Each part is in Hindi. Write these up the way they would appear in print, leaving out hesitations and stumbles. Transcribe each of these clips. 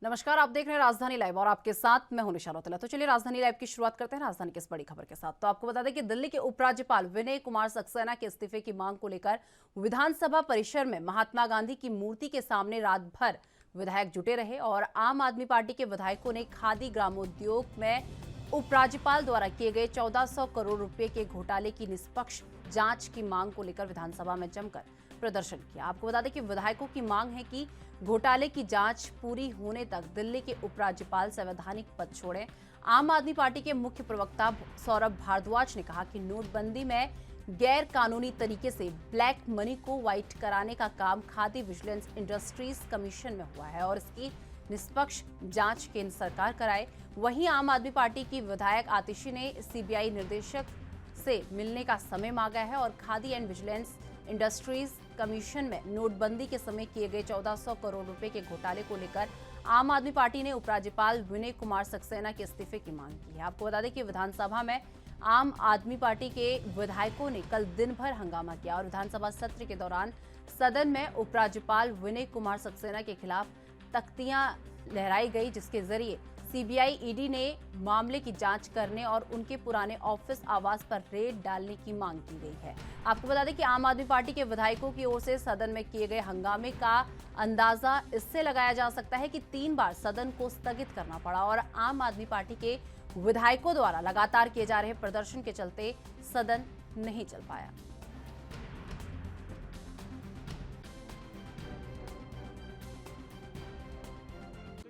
नमस्कार, आप देख रहे हैं राजधानी लाइव और आपके साथ मैं हूं निशा रौतेला। तो चलिए राजधानी लाइव की शुरुआत करते हैं राजधानी की इस बड़ी खबर के साथ। तो आपको बता दें कि दिल्ली के उपराज्यपाल विनय कुमार सक्सेना के इस्तीफे की मांग को लेकर विधानसभा परिसर में महात्मा गांधी की मूर्ति के सामने रात भर विधायक जुटे रहे और आम आदमी पार्टी के विधायकों ने खादी ग्रामोद्योग में उपराज्यपाल द्वारा किए गए 1400 करोड़ रुपए के घोटाले की निष्पक्ष जांच की मांग को लेकर विधानसभा में जमकर प्रदर्शन किया। आपको बता दें कि विधायकों की मांग है कि घोटाले की जांच पूरी होने तक दिल्ली के उपराज्यपाल संवैधानिक पद छोड़ें। आम आदमी पार्टी के मुख्य प्रवक्ता सौरभ भारद्वाज ने कहा कि नोटबंदी में गैर कानूनी तरीके से ब्लैक मनी को व्हाइट कराने का काम खादी विजिलेंस इंडस्ट्रीज कमीशन में हुआ है और इसकी निष्पक्ष जांच केंद्र सरकार कराए। वहीं आम आदमी पार्टी की विधायक आतिशी ने सीबीआई निदेशक से मिलने का समय मांगा है और khadi and vigilance industries commission में नोटबंदी के समय किए गए 1400 करोड़ रुपए के घोटाले को लेकर आम आदमी पार्टी ने उपराज्यपाल विनय कुमार सक्सेना के इस्तीफे की मांग की है। आपको बता दें कि विधानसभा में आम आदमी पार्टी के विधायकों ने कल दिन भर हंगामा किया और विधानसभा सत्र के दौरान सदन में उपराज्यपाल विनय कुमार सक्सेना के खिलाफ तख्तियां लहराई गई, जिसके जरिए सीबीआई ईडी ने मामले की जांच करने और उनके पुराने ऑफिस आवास पर रेड डालने की मांग की गई है। आपको बता दें कि आम आदमी पार्टी के विधायकों की ओर से सदन में किए गए हंगामे का अंदाजा इससे लगाया जा सकता है कि 3 बार सदन को स्थगित करना पड़ा और आम आदमी पार्टी के विधायकों द्वारा लगातार किए जा रहे प्रदर्शन के चलते सदन नहीं चल पाया।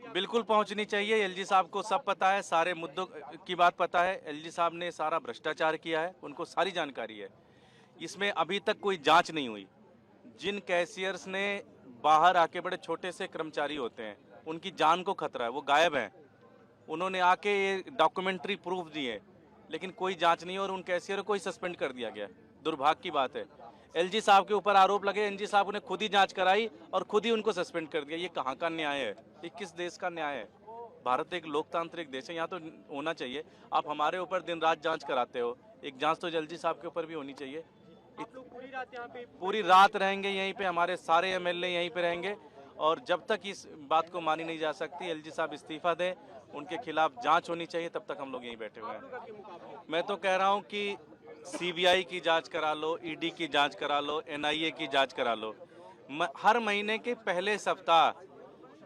बिल्कुल पहुंचनी चाहिए। एलजी साहब को सब पता है, सारे मुद्दों की बात पता है। एलजी साहब ने सारा भ्रष्टाचार किया है, उनको सारी जानकारी है। इसमें अभी तक कोई जांच नहीं हुई। जिन कैशियर्स ने बाहर आके, बड़े छोटे से कर्मचारी होते हैं, उनकी जान को खतरा है, वो गायब हैं। उन्होंने आके ये डॉक्यूमेंट्री प्रूफ दिए, लेकिन कोई जांच नहीं और उन कैशियर को ही सस्पेंड कर दिया गया। दुर्भाग्य की बात है। एलजी साहब के ऊपर आरोप लगे, एलजी साहब ने खुद ही जांच कराई और खुद ही उनको सस्पेंड कर दिया। ये कहाँ का न्याय है? ये किस देश का न्याय है? भारत एक लोकतांत्रिक देश है, यहाँ तो होना चाहिए। आप हमारे ऊपर दिन रात जांच कराते हो, एक जांच तो एलजी साहब के ऊपर भी होनी चाहिए। आप लोग पूरी रात यहाँ पे पूरी रात रहेंगे यहीं पे, हमारे सारे एमएलए यहीं पे रहेंगे और जब तक इस बात को मानी नहीं जा सकती, एलजी साहब इस्तीफा दें, उनके खिलाफ जांच होनी चाहिए, तब तक हम लोग यहीं बैठे हुए हैं। मैं तो कह रहा हूँ कि सीबीआई की जांच करा लो, ईडी की जांच करा लो, एनआईए की जांच करा लो। हर महीने के पहले सप्ताह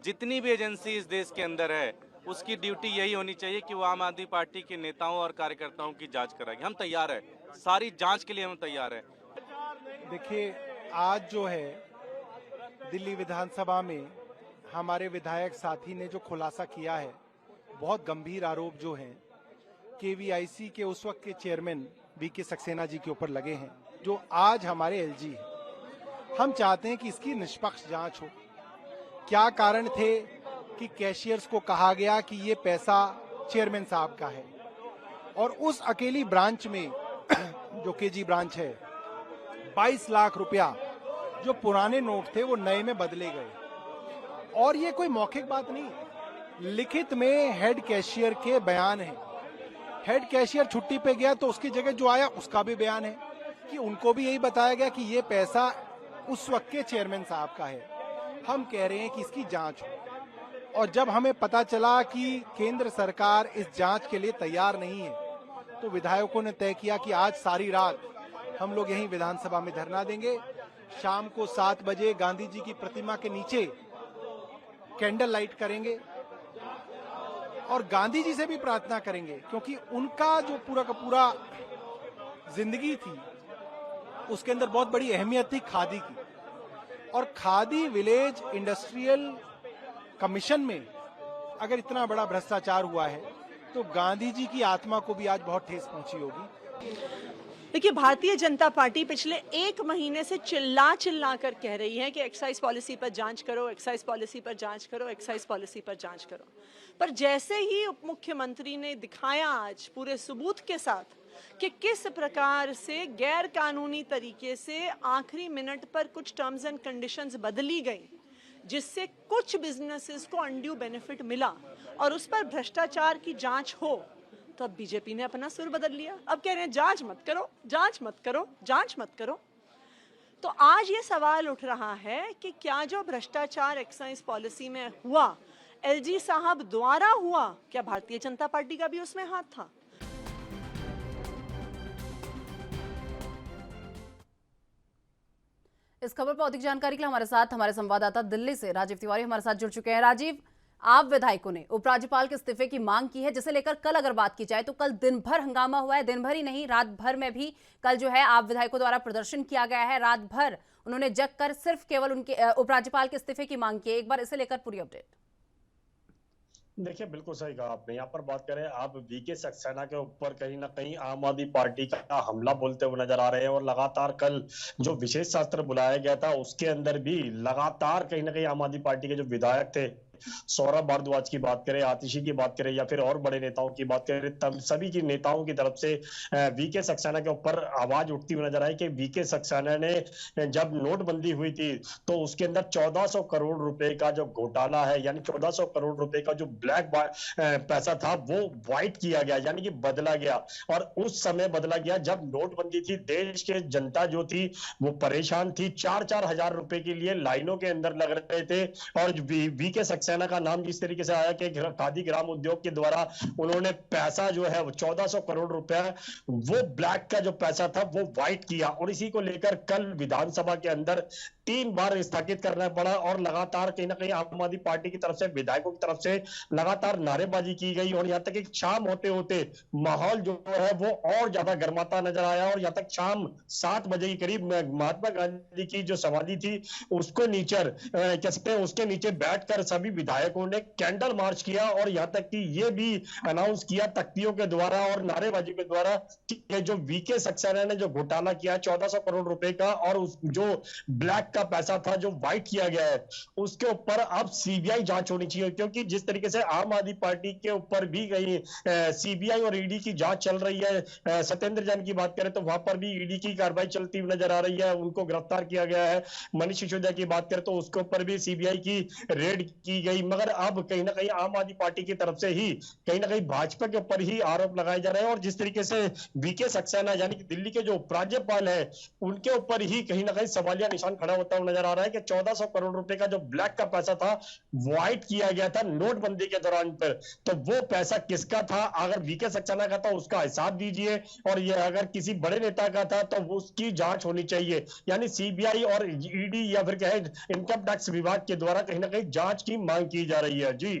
जितनी भी एजेंसी इस देश के अंदर है, उसकी ड्यूटी यही होनी चाहिए कि वो आम आदमी पार्टी के नेताओं और कार्यकर्ताओं की जांच कराएगी। हम तैयार हैं, सारी जांच के लिए हम तैयार हैं। देखिए, आज जो है दिल्ली विधानसभा में हमारे विधायक साथी ने जो खुलासा किया है, बहुत गंभीर आरोप जो हैं केवीआईसी के उस वक्त के चेयरमैन वीके सक्सेना जी के ऊपर लगे हैं, जो आज हमारे एलजी हैं। हम चाहते हैं कि इसकी निष्पक्ष जांच हो। क्या कारण थे कि कैशियर्स को कहा गया कि ये पैसा चेयरमैन साहब का है और उस अकेली ब्रांच में जो केजी ब्रांच है, 22 लाख रुपया जो पुराने नोट थे वो नए में बदले गए। और ये कोई मौखिक बात नहीं, लिखित में हेड कैशियर के बयान है। हेड कैशियर छुट्टी पे गया तो उसकी जगह जो आया उसका भी बयान है कि उनको भी यही बताया गया कि ये पैसा उस वक्त के चेयरमैन साहब का है। हम कह रहे हैं कि इसकी जांच हो और जब हमें पता चला कि केंद्र सरकार इस जांच के लिए तैयार नहीं है, तो विधायकों ने तय किया कि आज सारी रात हम लोग यहीं विधानसभा में धरना देंगे। शाम को 7 बजे गांधी जी की प्रतिमा के नीचे कैंडल लाइट करेंगे और गांधी जी से भी प्रार्थना करेंगे, क्योंकि उनका जो पूरा का पूरा जिंदगी थी उसके अंदर बहुत बड़ी अहमियत थी खादी की। और खादी विलेज इंडस्ट्रियल कमीशन में अगर इतना बड़ा भ्रष्टाचार हुआ है तो गांधी जी की आत्मा को भी आज बहुत ठेस पहुंची होगी। देखिए, भारतीय जनता पार्टी पिछले 1 महीने से चिल्ला कर कह रही है कि एक्साइज पॉलिसी पर जांच करो, एक्साइज पॉलिसी पर जांच करो, एक्साइज पॉलिसी पर जांच करो। पर जैसे ही उप मुख्यमंत्री ने दिखाया आज पूरे सबूत के साथ कि किस प्रकार से गैर कानूनी तरीके से आखिरी मिनट पर कुछ टर्म्स एंड कंडीशंस बदली गई, जिससे कुछ बिजनेसेस को अनड्यू बेनिफिट मिला और उस पर भ्रष्टाचार की जांच हो, तो अब बीजेपी ने अपना सुर बदल लिया। अब कह रहे हैं जांच मत करो, जांच मत करो, जांच मत करो। तो आज ये सवाल उठ रहा है कि क्या जो भ्रष्टाचार एक्साइज पॉलिसी में हुआ, एलजी साहब द्वारा हुआ, क्या भारतीय जनता पार्टी का भी उसमें हाथ था? इस खबर पर अधिक जानकारी के लिए हमारे साथ हमारे संवाददाता दिल्ली से राजीव तिवारी हमारे साथ जुड़ चुके हैं। राजीव, आप विधायकों ने उपराज्यपाल के इस्तीफे की मांग की है, जिसे लेकर कल अगर बात की जाए तो कल दिन भर हंगामा हुआ है। दिन भर ही नहीं, रात भर में भी कल जो है आप विधायकों द्वारा प्रदर्शन किया गया है। रात भर उन्होंने जग कर सिर्फ केवल उनके उपराज्यपाल के इस्तीफे की मांग की है। एक बार इसे लेकर पूरी अपडेट। देखिए, बिल्कुल सही कहा आपने। यहाँ पर बात करें, आप वीके सक्सेना के ऊपर कहीं ना कहीं आम आदमी पार्टी का हमला बोलते हुए नजर आ रहे हैं और लगातार कल जो विशेष सत्र बुलाया गया था उसके अंदर भी लगातार कहीं ना कहीं आम आदमी पार्टी के जो विधायक थे, सौरभ भारद्वाज की बात करें, आतिशी की बात करें या फिर और बड़े नेताओं की बात करें, तब सभी की नेताओं की तरफ से वीके सक्सेना के ऊपर आवाज उठती हुई नजर आई कि वीके सक्सेना ने जब नोटबंदी हुई थी तो उसके अंदर 1400 करोड़ रुपए का जो घोटाला है, यानी 1400 करोड़ रुपए का जो ब्लैक पैसा था वो व्हाइट किया गया, यानी कि बदला गया। और उस समय बदला गया जब नोटबंदी थी, देश के जनता जो थी वो परेशान थी, 4-4 हजार रुपए के लिए लाइनों के अंदर लग रहे थे। और वीके सक्सेना का नाम जिस तरीके से आया कि खादी ग्राम उद्योग के द्वारा उन्होंने पैसा जो है 1400 करोड़ रुपए वो ब्लैक का जो पैसा था वो व्हाइट किया। और इसी को लेकर कल विधानसभा के अंदर 3 बार स्थगित करना पड़ा और लगातार कहीं ना कहीं आम आदमी पार्टी की तरफ से, विधायकों की तरफ से लगातार नारेबाजी की गई। और यहाँ तक कि शाम होते होते माहौल जो है वो और ज्यादा गर्माता नजर आया और यहाँ तक शाम 7 बजे के करीब महात्मा गांधी की जो समाधि थी उसको नीचे कह सकते हैं उसके नीचे बैठकर सभी विधायकों ने कैंडल मार्च किया और यहाँ तक कि ये भी अनाउंस किया तख्तियों के द्वारा और नारेबाजी के द्वारा कि जो वीके सक्सेना ने जो घोटाला किया 1400 करोड़ रुपए का और उस जो ब्लैक का पैसा था जो व्हाइट किया गया है उसके ऊपर अब सीबीआई जांच होनी चाहिए। क्योंकि जिस तरीके से आम आदमी पार्टी के ऊपर भी कहीं सीबीआई और ईडी की जांच चल रही है, सत्येंद्र जैन की बात करें तो वहां पर भी ईडी की कार्रवाई चलती हुई नजर आ रही है, उनको गिरफ्तार किया गया है। मनीष सिसोदिया की बात करें तो उसके ऊपर भी सीबीआई की रेड की गई। मगर अब कहीं ना कहीं आम आदमी पार्टी की तरफ से ही कहीं ना कहीं भाजपा के ऊपर ही आरोप लगाए जा रहे हैं और जिस तरीके से वीके सक्सेना यानी कि दिल्ली के जो उपराज्यपाल है उनके ऊपर ही कहीं ना कहीं सवालिया निशान खड़ा होता हुआ नजर आ रहा है कि 1400 करोड़ रुपए का जो ब्लैक का पैसा था व्हाइट किया गया था नोटबंदी के दौरान पर, तो वो पैसा किसका था? अगर वीके सक्सेना का था उसका हिसाब दीजिए और ये अगर किसी बड़े नेता का था तो उसकी जांच होनी चाहिए। यानी सीबीआई और ईडी या फिर कहे इनकम टैक्स विभाग के द्वारा कहीं ना कहीं जांच की मांग की जा रही है। जी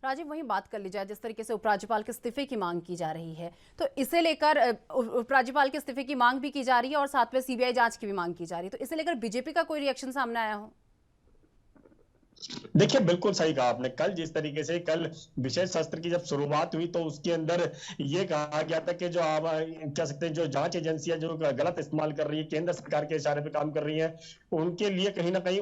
राजीव, वहीं बात कर ली जाए, जिस तरीके से उपराज्यपाल के इस्तीफे की मांग की जा रही है तो इसे लेकर उपराज्यपाल के इस्तीफे की मांग भी की जा रही है और साथ में सीबीआई जांच की भी मांग की जा रही है, तो इसे लेकर बीजेपी का कोई रिएक्शन सामने आया हो? देखिए, बिल्कुल सही कहा आपने। कल जिस तरीके से कल विशेष सत्र की जब शुरुआत हुई तो उसके अंदर ये कहा गया था कि जो आप कह सकते हैं जो जांच एजेंसियां जो गलत इस्तेमाल कर रही है, केंद्र सरकार के इशारे पे काम कर रही है, उनके लिए कहीं ना कहीं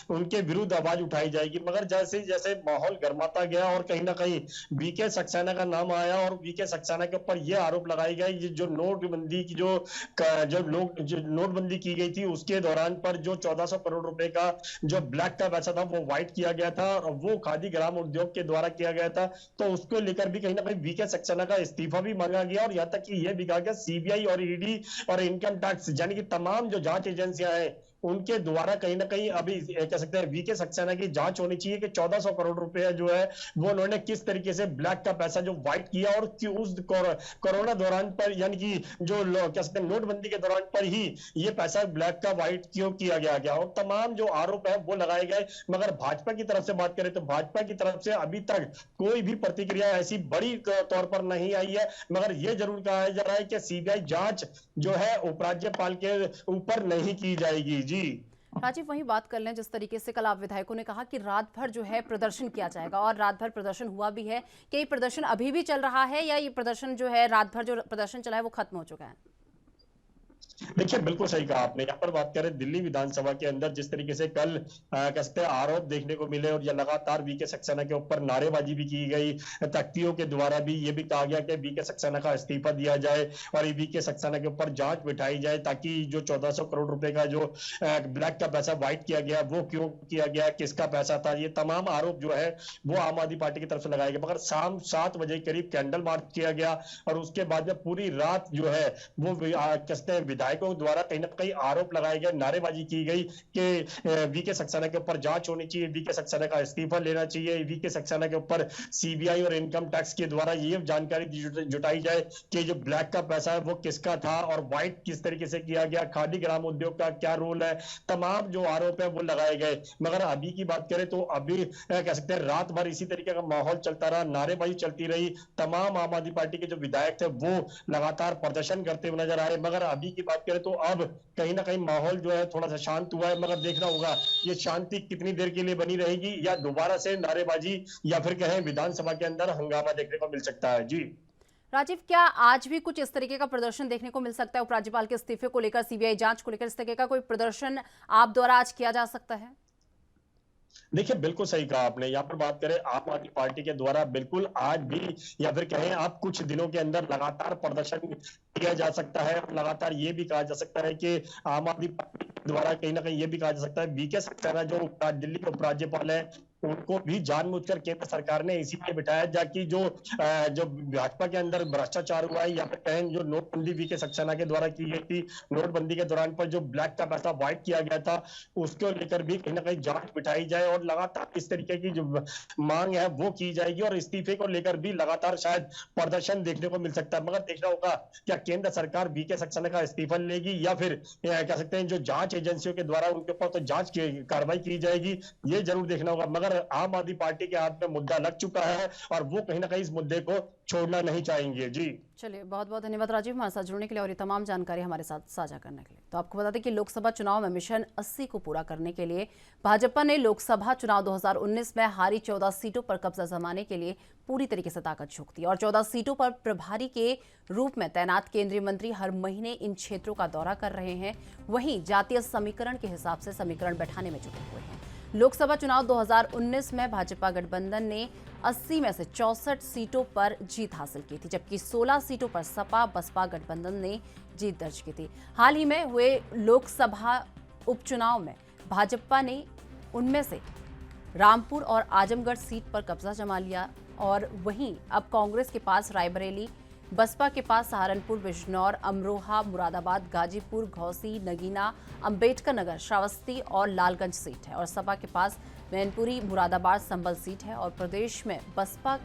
उनके विरुद्ध आवाज उठाई जाएगी। मगर जैसे जैसे माहौल गर्माता गया और कहीं ना कहीं वीके सक्सेना का नाम आया और वीके सक्सेना के ऊपर यह आरोप लगाए गए जो नोटबंदी की जो नोटबंदी की गई थी उसके दौरान पर जो 1400 करोड़ रुपए का जो ब्लैक का पैसा था वो व्हाइट किया गया था और वो खादी ग्राम उद्योग के द्वारा किया गया था, तो उसको लेकर भी कहीं ना कहीं वीके सक्सेना का इस्तीफा भी मांगा गया और यहाँ तक कि यह भी कहा गया सीबीआई और ईडी और इनकम टैक्स यानी कि तमाम जो जांच एजेंसियां हैं उनके द्वारा कहीं ना कहीं अभी कह सकते हैं वीके सक्सेना की जांच होनी चाहिए कि 1400 करोड़ रुपए जो है वो उन्होंने किस तरीके से ब्लैक का पैसा जो व्हाइट किया और उस कोरोना दौरान पर यानी कि जो कह सकते हैं नोटबंदी के दौरान पर ही ये पैसा ब्लैक का व्हाइट क्यों किया गया और तमाम जो आरोप है वो लगाए गए। मगर भाजपा की तरफ से बात करें तो भाजपा की तरफ से अभी तक कोई भी प्रतिक्रिया ऐसी बड़ी तौर पर नहीं आई है। मगर यह जरूर कहा जा रहा है कि सीबीआई जांच जो है उपराज्यपाल के ऊपर नहीं की जाएगी। जी राजीव, वहीं बात कर लें, जिस तरीके से कल आप विधायकों ने कहा कि रात भर जो है प्रदर्शन किया जाएगा और रात भर प्रदर्शन हुआ भी है, कि ये प्रदर्शन अभी भी चल रहा है या ये प्रदर्शन जो है रात भर जो प्रदर्शन चला है वो खत्म हो चुका है? देखिए, बिल्कुल सही कहा आपने। यहाँ पर बात करें दिल्ली विधानसभा के अंदर जिस तरीके से कल कहते हैं आरोप देखने को मिले और ये लगातार वीके सक्सेना के ऊपर नारेबाजी भी की गई, तख्तियों के द्वारा भी ये भी कहा गया कि वीके सक्सेना का इस्तीफा दिया जाए और वीके सक्सेना के ऊपर जांच बिठाई जाए ताकि जो 1400 करोड़ रुपए का जो ब्लैक का पैसा व्हाइट किया गया वो क्यों किया गया, किसका पैसा था, ये तमाम आरोप जो है वो आम आदमी पार्टी की तरफ से लगाए गए। मगर शाम 7 बजे करीब कैंडल मार्च किया गया और उसके बाद में पूरी रात जो है वो कहते हैं विधायकों द्वारा कहीं ना कहीं आरोप लगाए गए, नारेबाजी की गई कि वीके सक्सेना के ऊपर जांच होनी चाहिए, वीके सक्सेना का इस्तीफा लेना चाहिए, वीके सक्सेना के ऊपर सीबीआई और इनकम टैक्स के द्वारा ये जानकारी जुटाई जाए कि जो ब्लैक का पैसा है वो किसका था और व्हाइट किस तरीके से किया गया, खादी ग्राम उद्योग का क्या रोल है, तमाम जो आरोप है वो लगाए गए। मगर अभी की बात करें तो अभी कह सकते हैं रात भर इसी तरीके का माहौल चलता रहा, नारेबाजी चलती रही, तमाम आम आदमी पार्टी के जो विधायक थे वो लगातार प्रदर्शन करते हुए नजर आए। मगर अभी की बात करें तो अब कहीं ना कहीं माहौल जो है थोड़ा सा शांत हुआ है, मगर देखना होगा ये शांति कितनी देर के लिए बनी रहेगी या दोबारा से नारेबाजी या फिर कहें विधानसभा के अंदर हंगामा देखने को मिल सकता है। जी राजीव, क्या आज भी कुछ इस तरीके का प्रदर्शन देखने को मिल सकता है? उपराज्यपाल के इस्तीफे को लेकर, सीबीआई जांच को लेकर इस तरीके का कोई प्रदर्शन आप द्वारा आज किया जा सकता है? देखिए, बिल्कुल सही कहा आपने। यहाँ पर बात करें आम आदमी पार्टी के द्वारा बिल्कुल आज भी या फिर कहें आप कुछ दिनों के अंदर लगातार प्रदर्शन किया जा सकता है और लगातार ये भी कहा जा सकता है कि आम आदमी पार्टी के द्वारा कहीं ना कहीं ये भी कहा जा सकता है वीके सक्सेना जो दिल्ली के उपराज्यपाल है उनको भी जानबूझकर केंद्र सरकार ने इसीलिए बिठाया जाकि जो भाजपा के अंदर भ्रष्टाचार हुआ है या फिर कहें जो नोटबंदी वीके सक्सेना के द्वारा की गई थी, नोटबंदी के दौरान पर जो ब्लैक का पैसा व्हाइट किया गया था उसको लेकर भी कहीं ना कहीं जांच बिठाई जाए और लगातार इस तरीके की जो मांग है वो की जाएगी और इस्तीफे को लेकर भी लगातार शायद प्रदर्शन देखने को मिल सकता है। मगर देखना होगा क्या केंद्र सरकार वीके सक्सेना का इस्तीफा लेगी या फिर कह सकते हैं जो जांच एजेंसियों के द्वारा उनके ऊपर तो जांच की कार्रवाई की जाएगी, ये जरूर देखना होगा। मगर आम आदमी पार्टी के हाथ में मुद्दा लग चुका है और वो कहीं ना कहीं इस मुद्दे को छोड़ना नहीं चाहेंगे। जी चलिए, बहुत बहुत धन्यवाद राजीव हमारे साथ जुड़ने के लिए और ये तमाम जानकारी हमारे साथ साझा करने के लिए। तो आपको बता दें कि लोकसभा चुनाव में मिशन 80 को पूरा करने के लिए भाजपा ने लोकसभा चुनाव 2019 में हारी 14 सीटों पर कब्जा जमाने के लिए पूरी तरीके से ताकत झोंक दी और 14 सीटों पर प्रभारी के रूप में तैनात केंद्रीय मंत्री हर महीने इन क्षेत्रों का दौरा कर रहे हैं। वहीं जातीय समीकरण के हिसाब से समीकरण बैठाने में जुटे हुए हैं। लोकसभा चुनाव 2019 में भाजपा गठबंधन ने 80 में से 64 सीटों पर जीत हासिल की थी, जबकि 16 सीटों पर सपा बसपा गठबंधन ने जीत दर्ज की थी। हाल ही में हुए लोकसभा उपचुनाव में भाजपा ने उनमें से रामपुर और आजमगढ़ सीट पर कब्जा जमा लिया और वहीं अब कांग्रेस के पास रायबरेली, बसपा के पास सहारनपुर, बिजनौर, अमरोहा, मुरादाबाद, गाजीपुर, घौसी, नगीना, अंबेडकर नगर, श्रावस्ती और लालगंज सीट है और सपा के पास मैनपुरी, मुरादाबाद, संभल सीट है। और प्रदेश में बसपा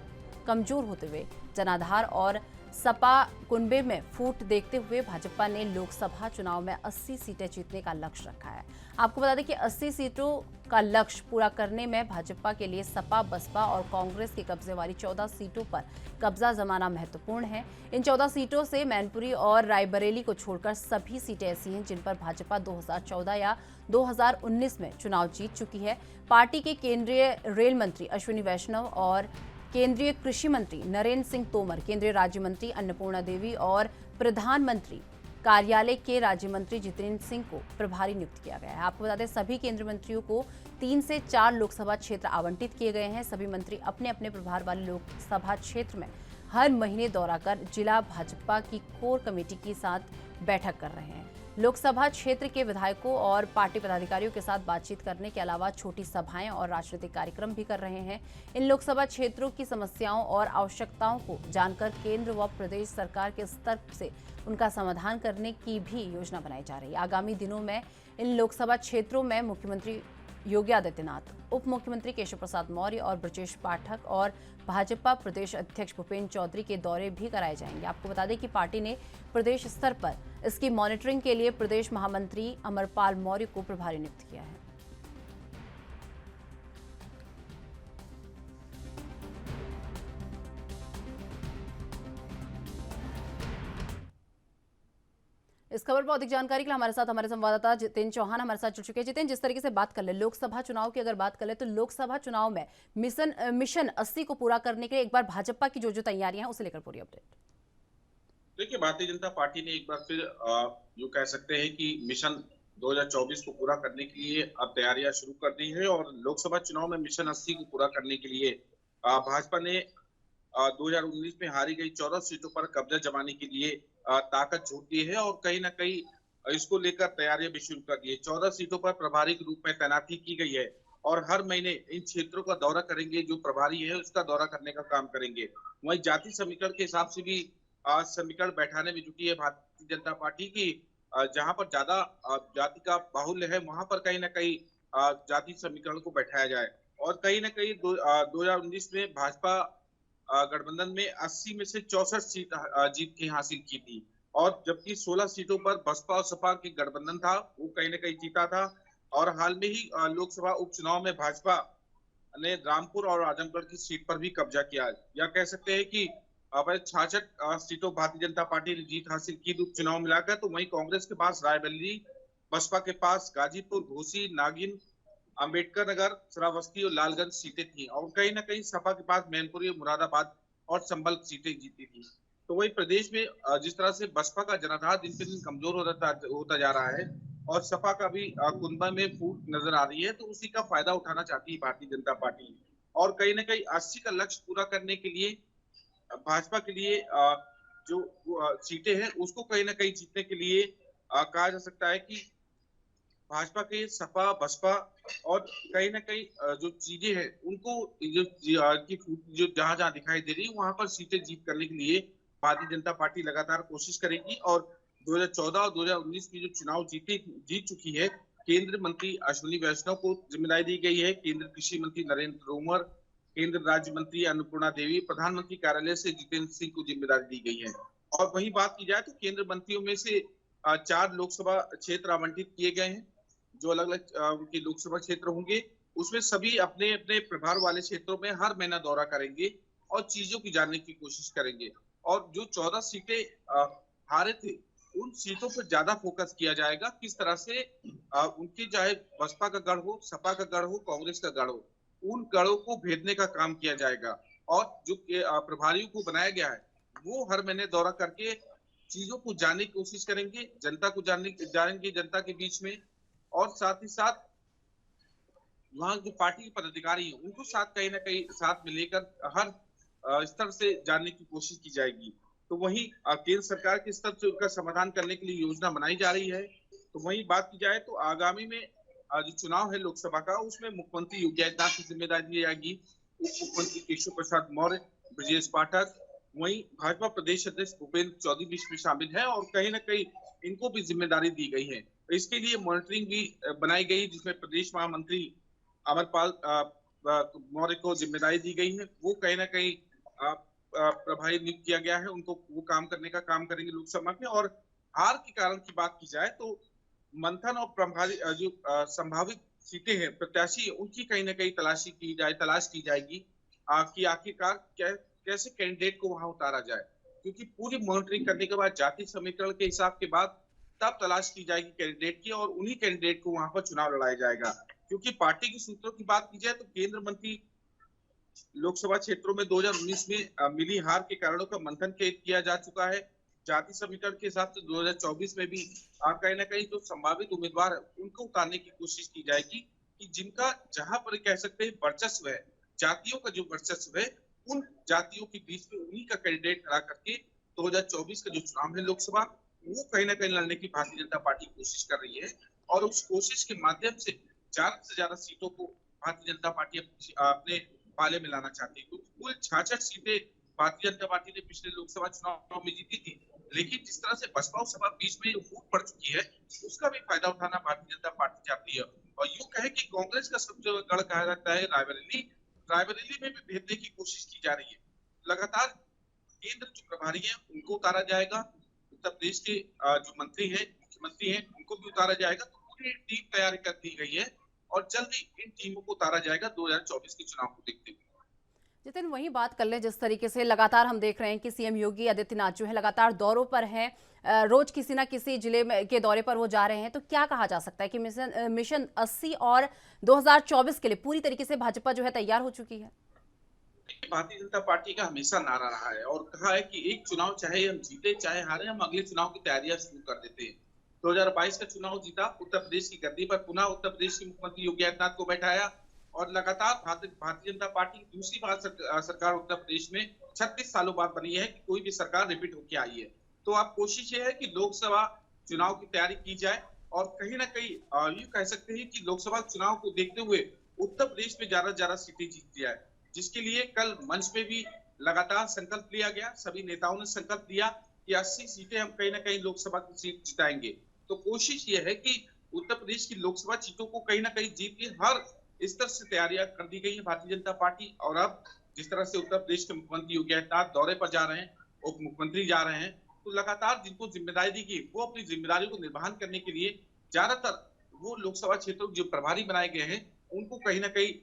कमजोर होते हुए जनाधार और सपा कुनबे में फूट देखते हुए भाजपा ने लोकसभा चुनाव में 80 सीटें जीतने का लक्ष्य रखा है। आपको बता दें कि 80 सीटों का लक्ष्य पूरा करने में भाजपा के लिए सपा, बसपा और कांग्रेस के कब्जे वाली 14 सीटों पर कब्जा जमाना महत्वपूर्ण है। इन 14 सीटों से मैनपुरी और रायबरेली को छोड़कर सभी सीटें ऐसी हैं जिन पर भाजपा 2014 या 2019 में चुनाव जीत चुकी है। पार्टी के केंद्रीय रेल मंत्री अश्विनी वैष्णव और केंद्रीय कृषि मंत्री नरेंद्र सिंह तोमर, केंद्रीय राज्य मंत्री अन्नपूर्णा देवी और प्रधानमंत्री कार्यालय के राज्य मंत्री जितेंद्र सिंह को प्रभारी नियुक्त किया गया है। आपको बता दें सभी केंद्रीय मंत्रियों को 3 से 4 लोकसभा क्षेत्र आवंटित किए गए हैं। सभी मंत्री अपने अपने प्रभार वाले लोकसभा क्षेत्र में हर महीने दौरा कर जिला भाजपा की कोर कमेटी के साथ बैठक कर रहे हैं। लोकसभा क्षेत्र के विधायकों और पार्टी पदाधिकारियों के साथ बातचीत करने के अलावा छोटी सभाएं और राजनीतिक कार्यक्रम भी कर रहे हैं। इन लोकसभा क्षेत्रों की समस्याओं और आवश्यकताओं को जानकर केंद्र व प्रदेश सरकार के स्तर से उनका समाधान करने की भी योजना बनाई जा रही है। आगामी दिनों में इन लोकसभा क्षेत्रों में मुख्यमंत्री योगी आदित्यनाथ, उप मुख्यमंत्री केशव प्रसाद मौर्य और ब्रजेश पाठक और भाजपा प्रदेश अध्यक्ष भूपेंद्र चौधरी के दौरे भी कराए जाएंगे। आपको बता दें कि पार्टी ने प्रदेश स्तर पर इसकी मॉनिटरिंग के लिए प्रदेश महामंत्री अमरपाल मौर्य को प्रभारी नियुक्त किया है। इस खबर पर अधिक जानकारी के लिए हमारे साथ हमारे संवाददाता जितेंद्र चौहान हमारे साथ जुड़ चुके हैं। जितेंद्र, जिस तरीके से बात कर ले लोकसभा चुनाव की अगर बात कर ले तो लोकसभा चुनाव में मिशन 80 को पूरा करने के लिए एक बार भाजपा की जो तैयारियां हैं उसे लेकर पूरी अपडेट। देखिए, भारतीय जनता पार्टी ने एक बार फिर जो कह सकते हैं कि मिशन 2024 को पूरा करने के लिए अब तैयारियां शुरू कर दी है और लोकसभा चुनाव में मिशन 80 को पूरा करने के लिए भाजपा ने 2019 में हारी गई 14 सीटों पर कब्जा जमाने के लिए ताकत झोंक दी है और कहीं ना कहीं इसको लेकर तैयारियां भी शुरू कर दी है। 14 सीटों पर प्रभारी के रूप में तैनाती की गई है और हर महीने इन क्षेत्रों का दौरा करेंगे। जो प्रभारी है उसका दौरा करने का काम करेंगे। वहीं जाति समीकरण के हिसाब से भी समीकरण बैठाने में जुटी है भारतीय जनता पार्टी की जहां पर ज्यादा जाति का बाहुल्य है वहां पर कहीं ना कहीं जाति समीकरण को बैठाया जाए। और कहीं ना कहीं 2019 में भाजपा गठबंधन में 80 में से 64 सीट जीत के हासिल की थी, और जबकि 16 सीटों पर बसपा और सपा की गठबंधन था, वो कहीं ना कहीं जीता था। और हाल में ही लोकसभा उपचुनाव में भाजपा ने रामपुर और आजमगढ़ की सीट पर भी कब्जा किया। या कह सकते हैं कि 66 सीटों भारतीय जनता पार्टी ने जीत हासिल की उपचुनाव मिलाकर। तो वहीं कांग्रेस के पास रायबरेली, बसपा के पास गाजीपुर, घोसी, नागिन, अंबेडकर नगर, श्रावस्ती और लालगंज सीटें थी, और कहीं ना कहीं सपा के पास मैनपुरी, मुरादाबाद और संभल सीटें जीती थी। तो वही प्रदेश में जिस तरह से बसपा का जनाधार दिन पे दिन कमजोर होता जा रहा है, और सपा का भी कुंभा में फूट नजर आ रही है, तो उसी का फायदा उठाना चाहती है भारतीय जनता पार्टी। और कहीं ना कहीं 80 का लक्ष्य पूरा करने के लिए भाजपा के लिए जो सीटें हैं उसको कहीं ना कहीं जीतने के लिए कहा जा सकता है कि भाजपा के सपा, बसपा और कहीं ना कहीं जो चीजें हैं उनको जो जहां जहां दिखाई दे रही है वहां पर सीटें जीत करने के लिए भारतीय जनता पार्टी लगातार कोशिश करेगी। और 2014 और 2019 की जो चुनाव जीत चुकी है, केंद्रीय मंत्री अश्विनी वैष्णव को जिम्मेदारी दी गई है, केंद्रीय कृषि मंत्री नरेंद्र तोमर, केंद्र राज्य मंत्री अन्नपूर्णा देवी, प्रधानमंत्री कार्यालय से जितेंद्र सिंह को जिम्मेदारी दी गई है। और वहीं बात की जाए तो केंद्र मंत्रियों में से 4 लोकसभा क्षेत्र आवंटित किए गए हैं, जो अलग अलग उनके लोकसभा क्षेत्र होंगे। उसमें सभी अपने अपने प्रभार वाले क्षेत्रों में हर महीना दौरा करेंगे और चीजों की जानने की कोशिश करेंगे। और जो 14 सीटें हारे थे, उन सीटों पर ज्यादा फोकस किया जाएगा, किस तरह से उनके चाहे बसपा का गढ़ हो, सपा का गढ़ हो, कांग्रेस का गढ़ हो, उन गढ़ों को भेदने का काम किया जाएगा। और जो प्रभारियों को बनाया गया है वो हर महीने दौरा करके चीजों को जानने की कोशिश करेंगे, जनता को जानेंगे जनता के बीच में। और साथ ही साथ वहां जो पार्टी के पदाधिकारी हैं उनको साथ कहीं ना कहीं साथ में लेकर हर स्तर से जानने की कोशिश की जाएगी। तो वहीं केंद्र सरकार के स्तर से उनका समाधान करने के लिए योजना बनाई जा रही है। तो वहीं बात की जाए तो आगामी में जो चुनाव है लोकसभा का, उसमें मुख्यमंत्री योगी आदित्यनाथ की जिम्मेदारी दी जाएगी, उप मुख्यमंत्री केशव प्रसाद मौर्य, ब्रजेश पाठक, वहीं भाजपा प्रदेश अध्यक्ष भूपेंद्र चौधरी भी इसमें शामिल है, और कहीं ना कहीं इनको भी जिम्मेदारी दी गई है। इसके लिए मॉनिटरिंग भी बनाई गई, जिसमें प्रदेश महामंत्री अमरपाल मौर्य को जिम्मेदारी दी गई है। वो कहीं ना कहीं प्रभारी नियुक्त किया गया है, उनको वो काम करने का काम करेंगे लोकसभा में। और हार के कारण की बात की जाए तो मंथन और जो संभावित सीटें हैं प्रत्याशी, उनकी कहीं ना कहीं तलाश की जाएगी कि आखिरकार कैसे कैंडिडेट को वहां उतारा जाए, क्योंकि पूरी मॉनिटरिंग करने के बाद जाति समीकरण के हिसाब के बाद तब तलाश की जाएगी कैंडिडेट की, और उन्हीं कैंडिडेट को वहां पर चुनाव लड़ाया जाएगा। क्योंकि पार्टी के सूत्रों की बात की जाए तो केंद्र मंत्री लोकसभा क्षेत्रों में 2019 में मिली हार के कारणों का मंथन किया जा चुका है। जाति समीकरण के हिसाब से 2024 में भी कहीं ना कहीं जो संभावित उम्मीदवार है उनको उतारने की कोशिश की जाएगी, कि जिनका जहां पर कह सकते हैं वर्चस्व है, जातियों का जो वर्चस्व है, उन जातियों के बीच में उन्हीं का कैंडिडेट खड़ा करके 2024 का जो चुनाव है लोकसभा, वो कहीं ना कहीं लड़ने की भारतीय जनता पार्टी कोशिश कर रही है। और उस कोशिश के माध्यम से ज्यादा से ज्यादा सीटों को भारतीय जनता पार्टी अपने पाले में लाना चाहती है, क्योंकि कुल 66 सीटें भारतीय जनता पार्टी ने पिछले लोकसभा चुनाव में जीती थी। लेकिन जिस तरह से बसपा और सपा बीच में फूट पड़ चुकी है, उसका भी फायदा उठाना भारतीय जनता पार्टी चाहती है। और यूं कहे कि कांग्रेस का सबसे गढ़ कहा जाता है रायबरेली में भी भेजने की कोशिश की जा रही है। लगातार केंद्र जो प्रभारी है उनको उतारा जाएगा, उत्तर प्रदेश के जो मंत्री है, मुख्यमंत्री है, उनको भी उतारा जाएगा। तो पूरी टीम तैयारी कर दी गई है, और जल्द ही इन टीमों को उतारा जाएगा 2024 के चुनाव को देखते हुए। जितिन, वही बात कर लें, जिस तरीके से लगातार हम देख रहे हैं कि सीएम योगी आदित्यनाथ जो है लगातार दौरों पर हैं, रोज किसी ना किसी जिले में के दौरे पर वो जा रहे हैं, तो क्या कहा जा सकता है कि मिशन 80 और 2024 के लिए पूरी तरीके से भाजपा जो है तैयार हो चुकी है? भारतीय जनता पार्टी का हमेशा नारा रहा है और कहा है कि एक चुनाव चाहे हम जीते चाहे हारे, हम अगले चुनाव की तैयारियां शुरू कर देते हैं। 2022 का चुनाव जीता, उत्तर प्रदेश की गद्दी पर पुनः उत्तर प्रदेश के मुख्यमंत्री योगी आदित्यनाथ को बैठाया, और लगातार भारतीय जनता पार्टी की दूसरी बार सरकार उत्तर प्रदेश में 36 सालों बाद बनी है कि कोई भी सरकार रिपीट होकर आई है। तो अब कोशिश ये है कि लोकसभा चुनाव की तैयारी की जाए, और कहीं ना कहीं यूं कह सकते हैं कि लोकसभा चुनाव को देखते हुए उत्तर प्रदेश में ज्यादा से ज्यादा सीटें जीत जाए, जिसके लिए कल मंच पे भी लगातार संकल्प लिया गया। सभी नेताओं ने संकल्प लिया कि 80 सीटें हम कहीं ना कहीं लोकसभा की सीट जिताएंगे। तो कोशिश ये है कि उत्तर प्रदेश की लोकसभा सीटों को कहीं ना कहीं जीत के हर स्तर से तैयारियां कर दी गई है भारतीय जनता पार्टी। और अब जिस तरह से उत्तर प्रदेश के मुख्यमंत्री योगी आदित्यनाथ दौरे पर जा रहे हैं, उप मुख्यमंत्री जा रहे हैं, तो लगातार जिनको जिम्मेदारी दी गई वो अपनी जिम्मेदारी को निर्वहन करने के लिए ज्यादातर वो लोकसभा क्षेत्रों जो प्रभारी बनाए गए हैं उनको कहीं ना कहीं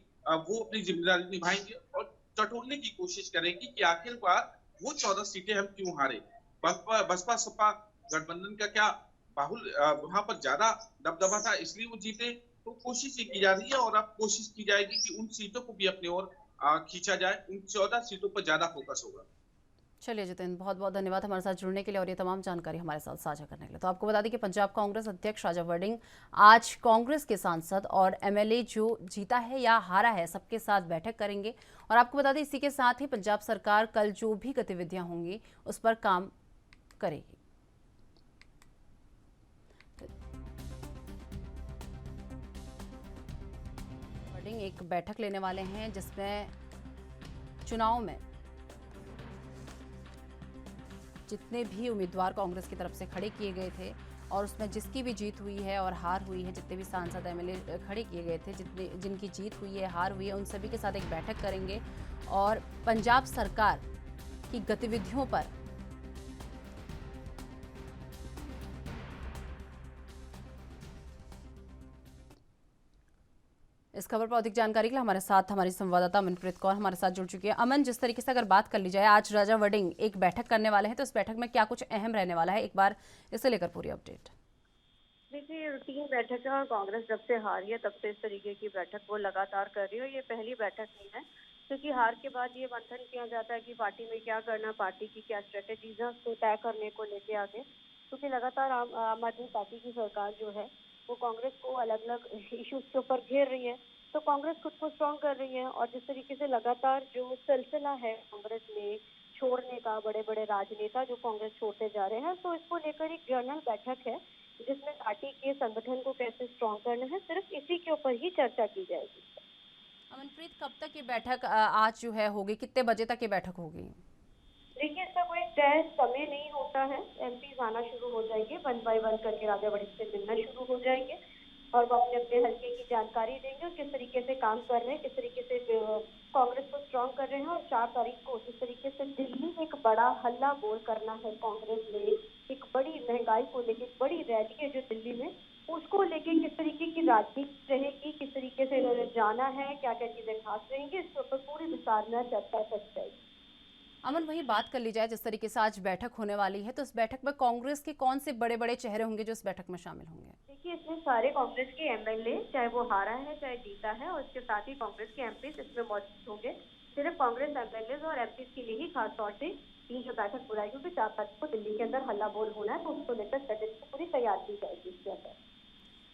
वो अपनी जिम्मेदारी निभाएंगे और टटोलने की कोशिश करेंगे कि आखिरकार वो 14 सीटें हम क्यों हारे। बसपा सपा गठबंधन का क्या बाहुल वहां पर ज्यादा दबदबा था इसलिए वो जीते। तो कोशिश ये की जा रही है और अब कोशिश की जाएगी कि उन सीटों को भी अपनी ओर खींचा जाए। उन 14 सीटों पर ज्यादा फोकस होगा। चलिए जितेंद्र, बहुत बहुत धन्यवाद हमारे साथ जुड़ने के लिए और ये तमाम जानकारी हमारे साथ साझा करने के लिए। तो आपको बता दें कि पंजाब कांग्रेस अध्यक्ष राजा वड़िंग आज कांग्रेस के सांसद और एमएलए जो जीता है या हारा है सबके साथ बैठक करेंगे। और आपको बता दें इसी के साथ ही पंजाब सरकार कल जो भी गतिविधियां होंगी उस पर काम करेगी। वड़िंग एक बैठक लेने वाले हैं जिसमें चुनाव में जितने भी उम्मीदवार कांग्रेस की तरफ से खड़े किए गए थे और उसमें जिसकी भी जीत हुई है और हार हुई है, जितने भी सांसद एमएलए खड़े किए गए थे, जिनकी जीत हुई है हार हुई है, उन सभी के साथ एक बैठक करेंगे और पंजाब सरकार की गतिविधियों पर इस खबर पर अधिक जानकारी के लिए हमारे साथ हमारी संवाददाता अमनप्रीत कौर हमारे साथ जुड़ चुकी है। अमन, जिस तरीके से अगर बात कर ली जाए आज राजा वड़िंग एक बैठक करने वाले हैं तो इस बैठक में क्या कुछ अहम रहने वाला है, एक बार इसे लेकर पूरी अपडेट। देखिए, ये रूटीन बैठक है और कांग्रेस जब से हारी है तब से इस तरीके की बैठक वो लगातार कर रही है। ये पहली बैठक नहीं है क्योंकि हार के बाद ये मंथन किया जाता है कि पार्टी में क्या करना, पार्टी की क्या स्ट्रेटेजीज है उसको तय करने को लेके आगे। क्योंकि लगातार आम आदमी पार्टी की सरकार जो है वो कांग्रेस को अलग अलग इश्यूज के ऊपर घेर रही है, तो कांग्रेस खुद को स्ट्रॉन्ग कर रही है। और जिस तरीके से लगातार जो सिलसिला है कांग्रेस में छोड़ने का, बड़े बड़े राजनेता जो कांग्रेस छोड़ते जा रहे हैं, तो इसको लेकर एक जनरल बैठक है जिसमें पार्टी के संगठन को कैसे स्ट्रॉन्ग करना है, सिर्फ इसी के ऊपर ही चर्चा की जाएगी। अमनप्रीत, कब तक ये बैठक आज जो है होगी, कितने बजे तक ये बैठक होगी? देखिए, इसका कोई तय समय नहीं होता है। एमपीज आना शुरू हो जाएंगे, 1 बाय 1 करके राजा वड़िंग से मिलना शुरू हो जाएंगे और वो अपने अपने हल्के की जानकारी देंगे और किस तरीके से काम कर रहे हैं, किस तरीके से कांग्रेस को स्ट्रॉन्ग कर रहे हैं। और 4 तारीख को जिस तरीके से दिल्ली में एक बड़ा हल्ला बोल करना है कांग्रेस में, एक बड़ी महंगाई को लेकर बड़ी रैली है जो दिल्ली में, उसको लेके किस तरीके की राजनीति रहेगी, किस तरीके से इन्होंने जाना है, क्या क्या चीजें खास रहेंगी, इसके ऊपर पूरी विस्तार में चर्चा कर जाएगी। अमन, वही बात कर ली जाए जिस तरीके से आज बैठक होने वाली है तो इस बैठक में कांग्रेस के कौन से बड़े बड़े चेहरे होंगे जो इस बैठक में शामिल होंगे? देखिए, इसमें सारे कांग्रेस के एमएलए, चाहे वो हारा है चाहे जीता है, और इसके साथ ही कांग्रेस के एमपीज इसमें मौजूद होंगे। सिर्फ कांग्रेस एमएलए और एमपीज के लिए ही खास तौर से ये जो बैठक बुलाई, क्योंकि 4 तारीख को दिल्ली के अंदर हल्ला बोल होना है, तो उसको लेकर स्ट्रेटेजी पूरी तैयार की जाएगी इसके अंदर।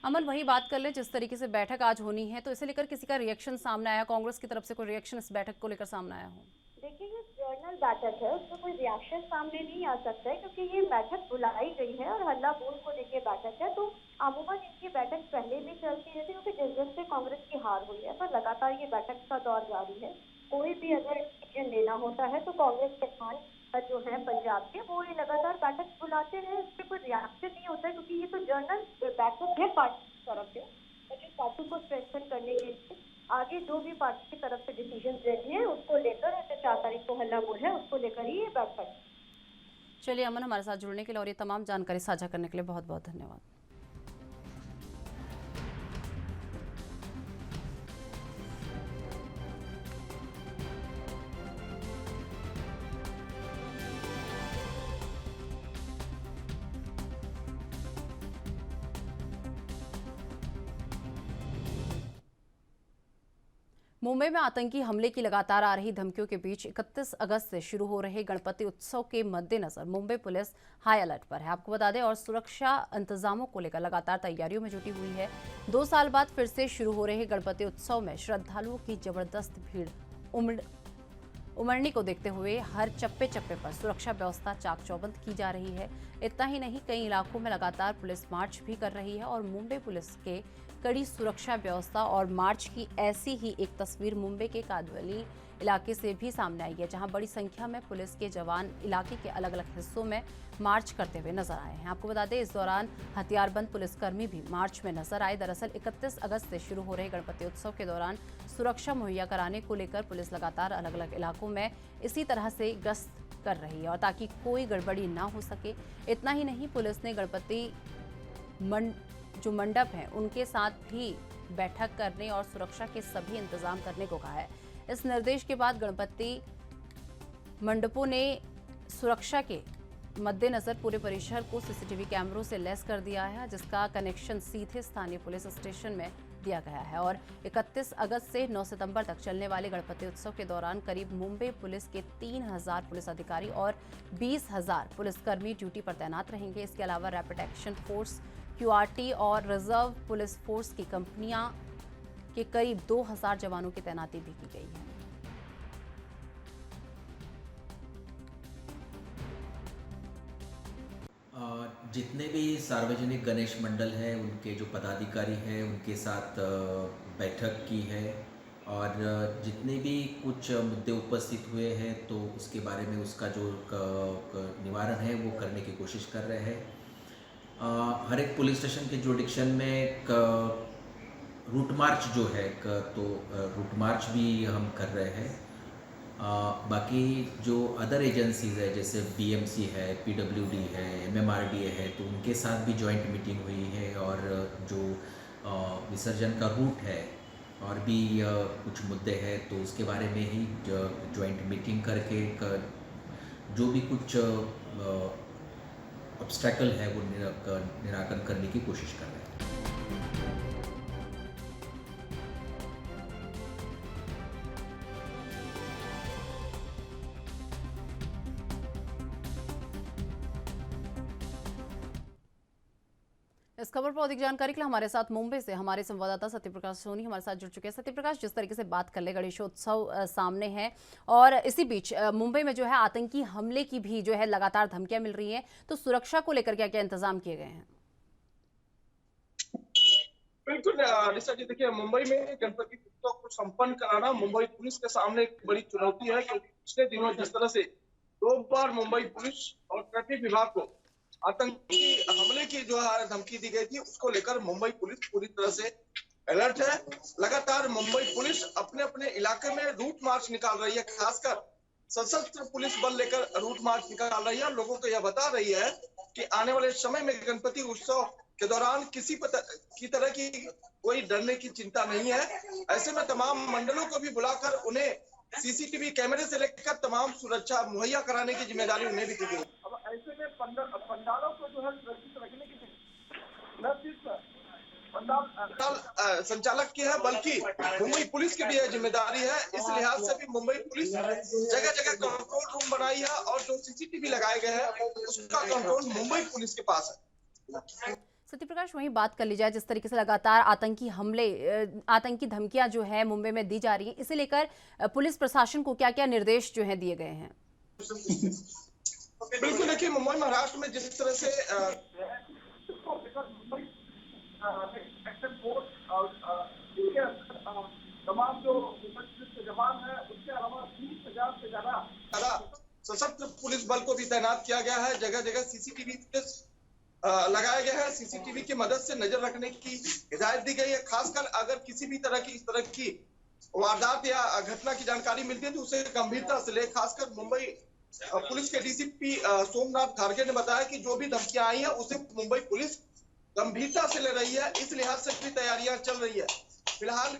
अमन, वही बात कर ले जिस तरीके से बैठक आज होनी है तो इसे लेकर किसी का रिएक्शन सामने आया, कांग्रेस की तरफ से कोई रिएक्शन इस बैठक को लेकर सामने आया हो? देखिए, ये जर्नल बैठक है, उसमें कोई रिएक्शन सामने नहीं आ सकता है क्योंकि ये बैठक बुलाई गई है और हल्ला बोल को लेके बैठक है। तो अमूमन इनकी बैठक पहले भी चलती रहती है क्योंकि जिस दिन से कांग्रेस की हार हुई है पर लगातार ये बैठक का दौर जारी है। कोई भी अगर डिसीजन लेना होता है तो कांग्रेस के खान जो है पंजाब के, वो ये लगातार बैठक बुलाते हैं, इस पर कोई रिएक्शन नहीं होता है क्योंकि ये तो जर्नल बैठक है पार्टी की तरफ से, लेकिन पार्टी को स्ट्रेंथन करने के लिए आगे जो भी पार्टी की तरफ से डिसीजन लेने हैं उसको लेकर 4 तारीख को हल्ला बोल है उसको लेकर ही ये बैठक। चलिए अमन, हमारे साथ जुड़ने के लिए और ये तमाम जानकारी साझा करने के लिए बहुत बहुत धन्यवाद। मुंबई में आतंकी हमले की लगातार आ रही धमकियों के बीच 31 अगस्त से शुरू हो रहे गणपति उत्सव के मद्देनजर मुंबई पुलिस हाई अलर्ट पर है। आपको बता दें और सुरक्षा इंतजामों को लेकर लगातार तैयारियों में जुटी हुई है। 2 साल बाद फिर से शुरू हो रहे गणपति उत्सव में श्रद्धालुओं की जबरदस्त भीड़ उमड़ने को देखते हुए हर चप्पे चप्पे पर सुरक्षा व्यवस्था चाक चौबंद की जा रही है। इतना ही नहीं, कई इलाकों में लगातार पुलिस मार्च भी कर रही है और मुंबई पुलिस के कड़ी सुरक्षा व्यवस्था और मार्च की ऐसी ही एक तस्वीर मुंबई के कांदिवली इलाके से भी सामने आई है, जहां बड़ी संख्या में पुलिस के जवान इलाके के अलग अलग हिस्सों में मार्च करते हुए नजर आए हैं। आपको बता दें, इस दौरान हथियारबंद पुलिसकर्मी भी मार्च में नजर आए। दरअसल 31 अगस्त से शुरू हो रहे गणपति उत्सव के दौरान सुरक्षा मुहैया कराने को लेकर पुलिस लगातार अलग अलग इलाकों में इसी तरह से गश्त कर रही है, और ताकि कोई गड़बड़ी ना हो सके। इतना ही नहीं, पुलिस ने गणपति जो मंडप हैं उनके साथ भी बैठक करने और सुरक्षा के सभी इंतजाम करने को कहा है। इस निर्देश के बाद गणपति मंडपों ने सुरक्षा के मद्देनजर पूरे परिसर को सीसीटीवी कैमरों से लैस कर दिया है, जिसका कनेक्शन सीधे स्थानीय पुलिस स्टेशन में दिया गया है। और 31 अगस्त से 9 सितंबर तक चलने वाले गणपति उत्सव के दौरान करीब मुंबई पुलिस के 3000 पुलिस अधिकारी और 20,000 पुलिसकर्मी ड्यूटी पर तैनात रहेंगे। इसके अलावा रैपिड एक्शन फोर्स, क्यूआरटी और रिजर्व पुलिस फोर्स की कंपनियां के करीब 2000 जवानों की तैनाती भी की गई है। जितने भी सार्वजनिक गणेश मंडल हैं, उनके जो पदाधिकारी हैं, उनके साथ बैठक की है, और जितने भी कुछ मुद्दे उपस्थित हुए हैं तो उसके बारे में उसका जो निवारण है वो करने की कोशिश कर रहे हैं। हर एक पुलिस स्टेशन के जुरिडिक्शन में रूट मार्च जो है तो रूट मार्च भी हम कर रहे हैं। बाकी जो अदर एजेंसीज है, जैसे बीएमसी है, पीडब्ल्यूडी है, एमएमआरडीए है, तो उनके साथ भी जॉइंट मीटिंग हुई है, और जो विसर्जन का रूट है और भी कुछ मुद्दे हैं तो उसके बारे में ही जॉइंट मीटिंग करके जो भी कुछ ऑब्स्टैकल है वो निराकरण करने की कोशिश कर रहे हैं। इस खबर पर अधिक जानकारी के लिए हमारे साथ मुंबई से हमारे संवाददाता सत्यप्रकाश सोनी हमारे साथ जुड़ चुके हैं। सत्यप्रकाश, जिस तरीके से बात कर ले, गणेशोत्सव सामने है और इसी बीच मुंबई में जो है आतंकी हमले की भी जो है लगातार धमकियां मिल रही हैं, तो सुरक्षा को लेकर क्या क्या इंतजाम किए गए हैं? बिल्कुल निशा जी, देखिए मुंबई में गणपति उत्सव को संपन्न कराना मुंबई पुलिस के सामने एक बड़ी चुनौती है, क्योंकि पिछले दिनों जिस तरह से 2 बार मुंबई पुलिस और ट्रैफिक विभाग को आतंकी हमले की जो है धमकी दी गई थी, उसको लेकर मुंबई पुलिस पूरी तरह से अलर्ट है। लगातार मुंबई पुलिस अपने अपने इलाके में रूट मार्च निकाल रही है, खासकर सशस्त्र पुलिस बल लेकर रूट मार्च निकाल रही है। लोगों को यह बता रही है कि आने वाले समय में गणपति उत्सव के दौरान किसी की तरह की कोई डरने की चिंता नहीं है। ऐसे में तमाम मंडलों को भी बुलाकर उन्हें सीसीटीवी कैमरे से लेकर तमाम सुरक्षा मुहैया कराने की जिम्मेदारी उन्हें भी दी गई। अब ऐसे में पंडालों को जो है सुरक्षित रखने की न सिर्फ पंडाल संचालक की है, बल्कि मुंबई पुलिस की भी यह जिम्मेदारी है। इस लिहाज से भी मुंबई पुलिस जगह जगह कंट्रोल रूम बनाई है, और जो सीसीटीवी लगाए गए हैं उसका कंट्रोल मुंबई पुलिस के पास है। सत्यप्रकाश, वहीं बात कर ली जाए, जिस तरीके से लगातार आतंकी हमले, आतंकी धमकियां जो है मुंबई में दी जा रही हैं, इसे लेकर पुलिस प्रशासन को क्या क्या निर्देश जो है दिए गए हैं? बिल्कुल, देखिए मुंबई महाराष्ट्र में जिस तरह से तमाम जो जवान है, उसके अलावा 30,000 से ज्यादा सशस्त्र पुलिस बल को भी तैनात किया गया है। जगह जगह सीसीटीवी फुटेज लगाया गया है। सीसीटीवी की मदद से नजर रखने की हिदायत दी गई है। खासकर अगर किसी भी तरह की इस तरह की वारदात या घटना की जानकारी मिलती है तो उसे गंभीरता से ले। खासकर मुंबई पुलिस के डीसीपी सोमनाथ घारगे ने बताया कि जो भी धमकियां आई है उसे मुंबई पुलिस गंभीरता से ले रही है। इस लिहाज से भी तैयारियां चल रही है। फिलहाल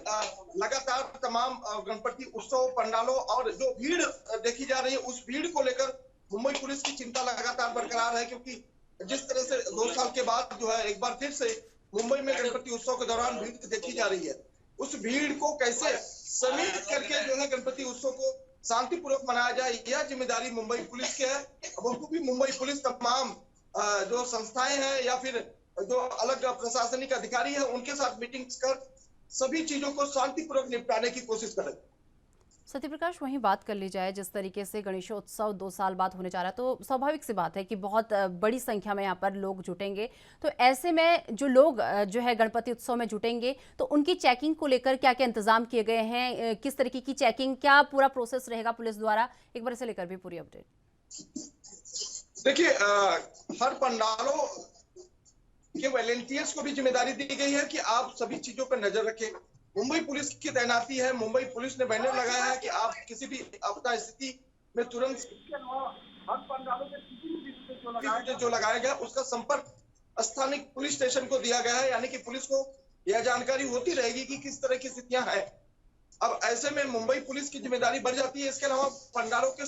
लगातार तमाम गणपति उत्सव पंडालों और जो भीड़ देखी जा रही है, उस भीड़ को लेकर मुंबई पुलिस की चिंता लगातार बरकरार है, क्योंकि जिस तरह से 2 साल के बाद जो है एक बार फिर से मुंबई में गणपति उत्सव के दौरान भीड़ देखी जा रही है, उस भीड़ को कैसे समेट करके जो है गणपति उत्सव को शांतिपूर्वक मनाया जाए, यह जिम्मेदारी मुंबई पुलिस की है। वो भी मुंबई पुलिस तमाम जो संस्थाएं हैं या फिर जो अलग प्रशासनिक अधिकारी है उनके साथ मीटिंग्स कर सभी चीजों को शांतिपूर्वक निपटाने की कोशिश करें। सत्यप्रकाश, वहीं बात कर ली जाए जिस तरीके से गणेशोत्सव 2 साल बाद होने जा रहा है, तो स्वाभाविक सी बात है कि बहुत बड़ी संख्या में यहाँ पर लोग जुटेंगे। तो ऐसे में जो लोग जो है गणपति उत्सव में जुटेंगे, तो उनकी चेकिंग को लेकर क्या क्या इंतजाम किए गए हैं? किस तरीके की चेकिंग, क्या पूरा प्रोसेस रहेगा पुलिस द्वारा? एक बार इसे लेकर भी पूरी अपडेट। देखिए, हर पंडालों के वॉलेंटियर्स को भी जिम्मेदारी दी गई है कि आप सभी चीजों पर नजर रखें। मुंबई पुलिस की तैनाती है। मुंबई पुलिस ने बैनर लगाया है कि आप किसी भी आपदा स्थिति में तुरंत, इसके अलावा हर पंडालों के सीसीटीवी जो लगाया गया उसका संपर्क स्थानीय पुलिस स्टेशन को दिया गया है, यानी कि पुलिस को यह जानकारी होती रहेगी कि किस तरह की स्थितियां हैं। अब ऐसे में मुंबई पुलिस की जिम्मेदारी बढ़ जाती है। इसके अलावा पंडालों के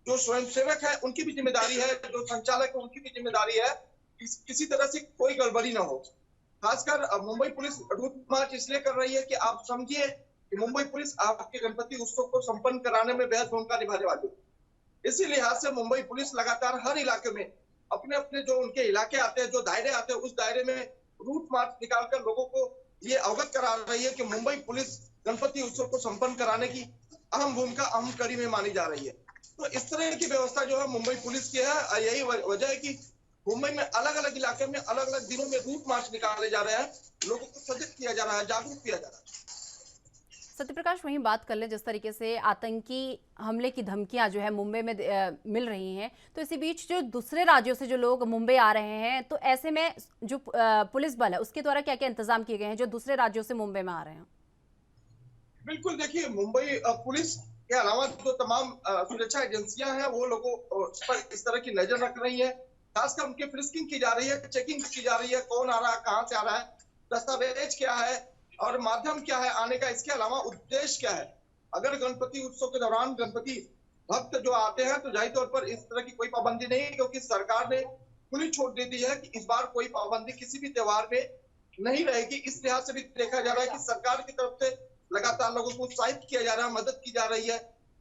जो स्वयंसेवक है उनकी भी जिम्मेदारी है, जो संचालक है उनकी भी जिम्मेदारी है, किसी तरह से कोई गड़बड़ी ना हो। खासकर मुंबई पुलिस रूट मार्च इसलिए कर रही है कि आप समझिए कि मुंबई पुलिस आपके गणपति उत्सव को संपन्न कराने में बेहद भूमिका निभाने वाली है। इसी लिहाज से मुंबई पुलिस लगातार हर इलाके में अपने अपने जो उनके इलाके आते हैं, जो दायरे आते हैं, उस दायरे में रूट मार्च निकालकर लोगों को ये अवगत करा रही है कि मुंबई पुलिस गणपति उत्सव को संपन्न कराने की अहम भूमिका, अहम कड़ी में मानी जा रही है। तो इस तरह की व्यवस्था जो है मुंबई पुलिस की है। यही वजह है कि मुंबई में अलग अलग इलाके में अलग अलग दिनों में रूट मार्च निकाले जा रहे हैं, लोगों को सजग किया जा रहा है, जागरूक किया जा रहा है। सत्यप्रकाश, वहीं बात कर ले जिस तरीके से आतंकी हमले की धमकियां जो है मुंबई में मिल रही हैं, तो इसी बीच जो दूसरे राज्यों से जो लोग मुंबई आ रहे हैं, तो ऐसे में जो पुलिस बल है उसके द्वारा क्या क्या इंतजाम किए गए हैं जो दूसरे राज्यों से मुंबई में आ रहे हैं? बिल्कुल, देखिए, मुंबई पुलिस के अलावा जो तमाम सुरक्षा एजेंसियां हैं वो लोगों पर इस तरह की नजर रख रही है। खासकर उनकी फ्रिस्किंग की जा रही है, चेकिंग की जा रही है, कौन आ रहा है, कहां से आ रहा है, दस्तावेज क्या है और माध्यम क्या है आने का, इसके अलावा उद्देश्य क्या है। अगर गणपति उत्सव के दौरान गणपति भक्त जो आते हैं तो जाहिर तौर पर इस तरह की कोई पाबंदी नहीं है, क्योंकि सरकार ने खुली छूट दे दी है कि इस बार कोई पाबंदी किसी भी त्योहार में नहीं रहेगी। इस लिहाज से भी देखा जा रहा है कि सरकार की तरफ से लगातार लोगों को उत्साहित किया जा रहा है, मदद की जा रही है,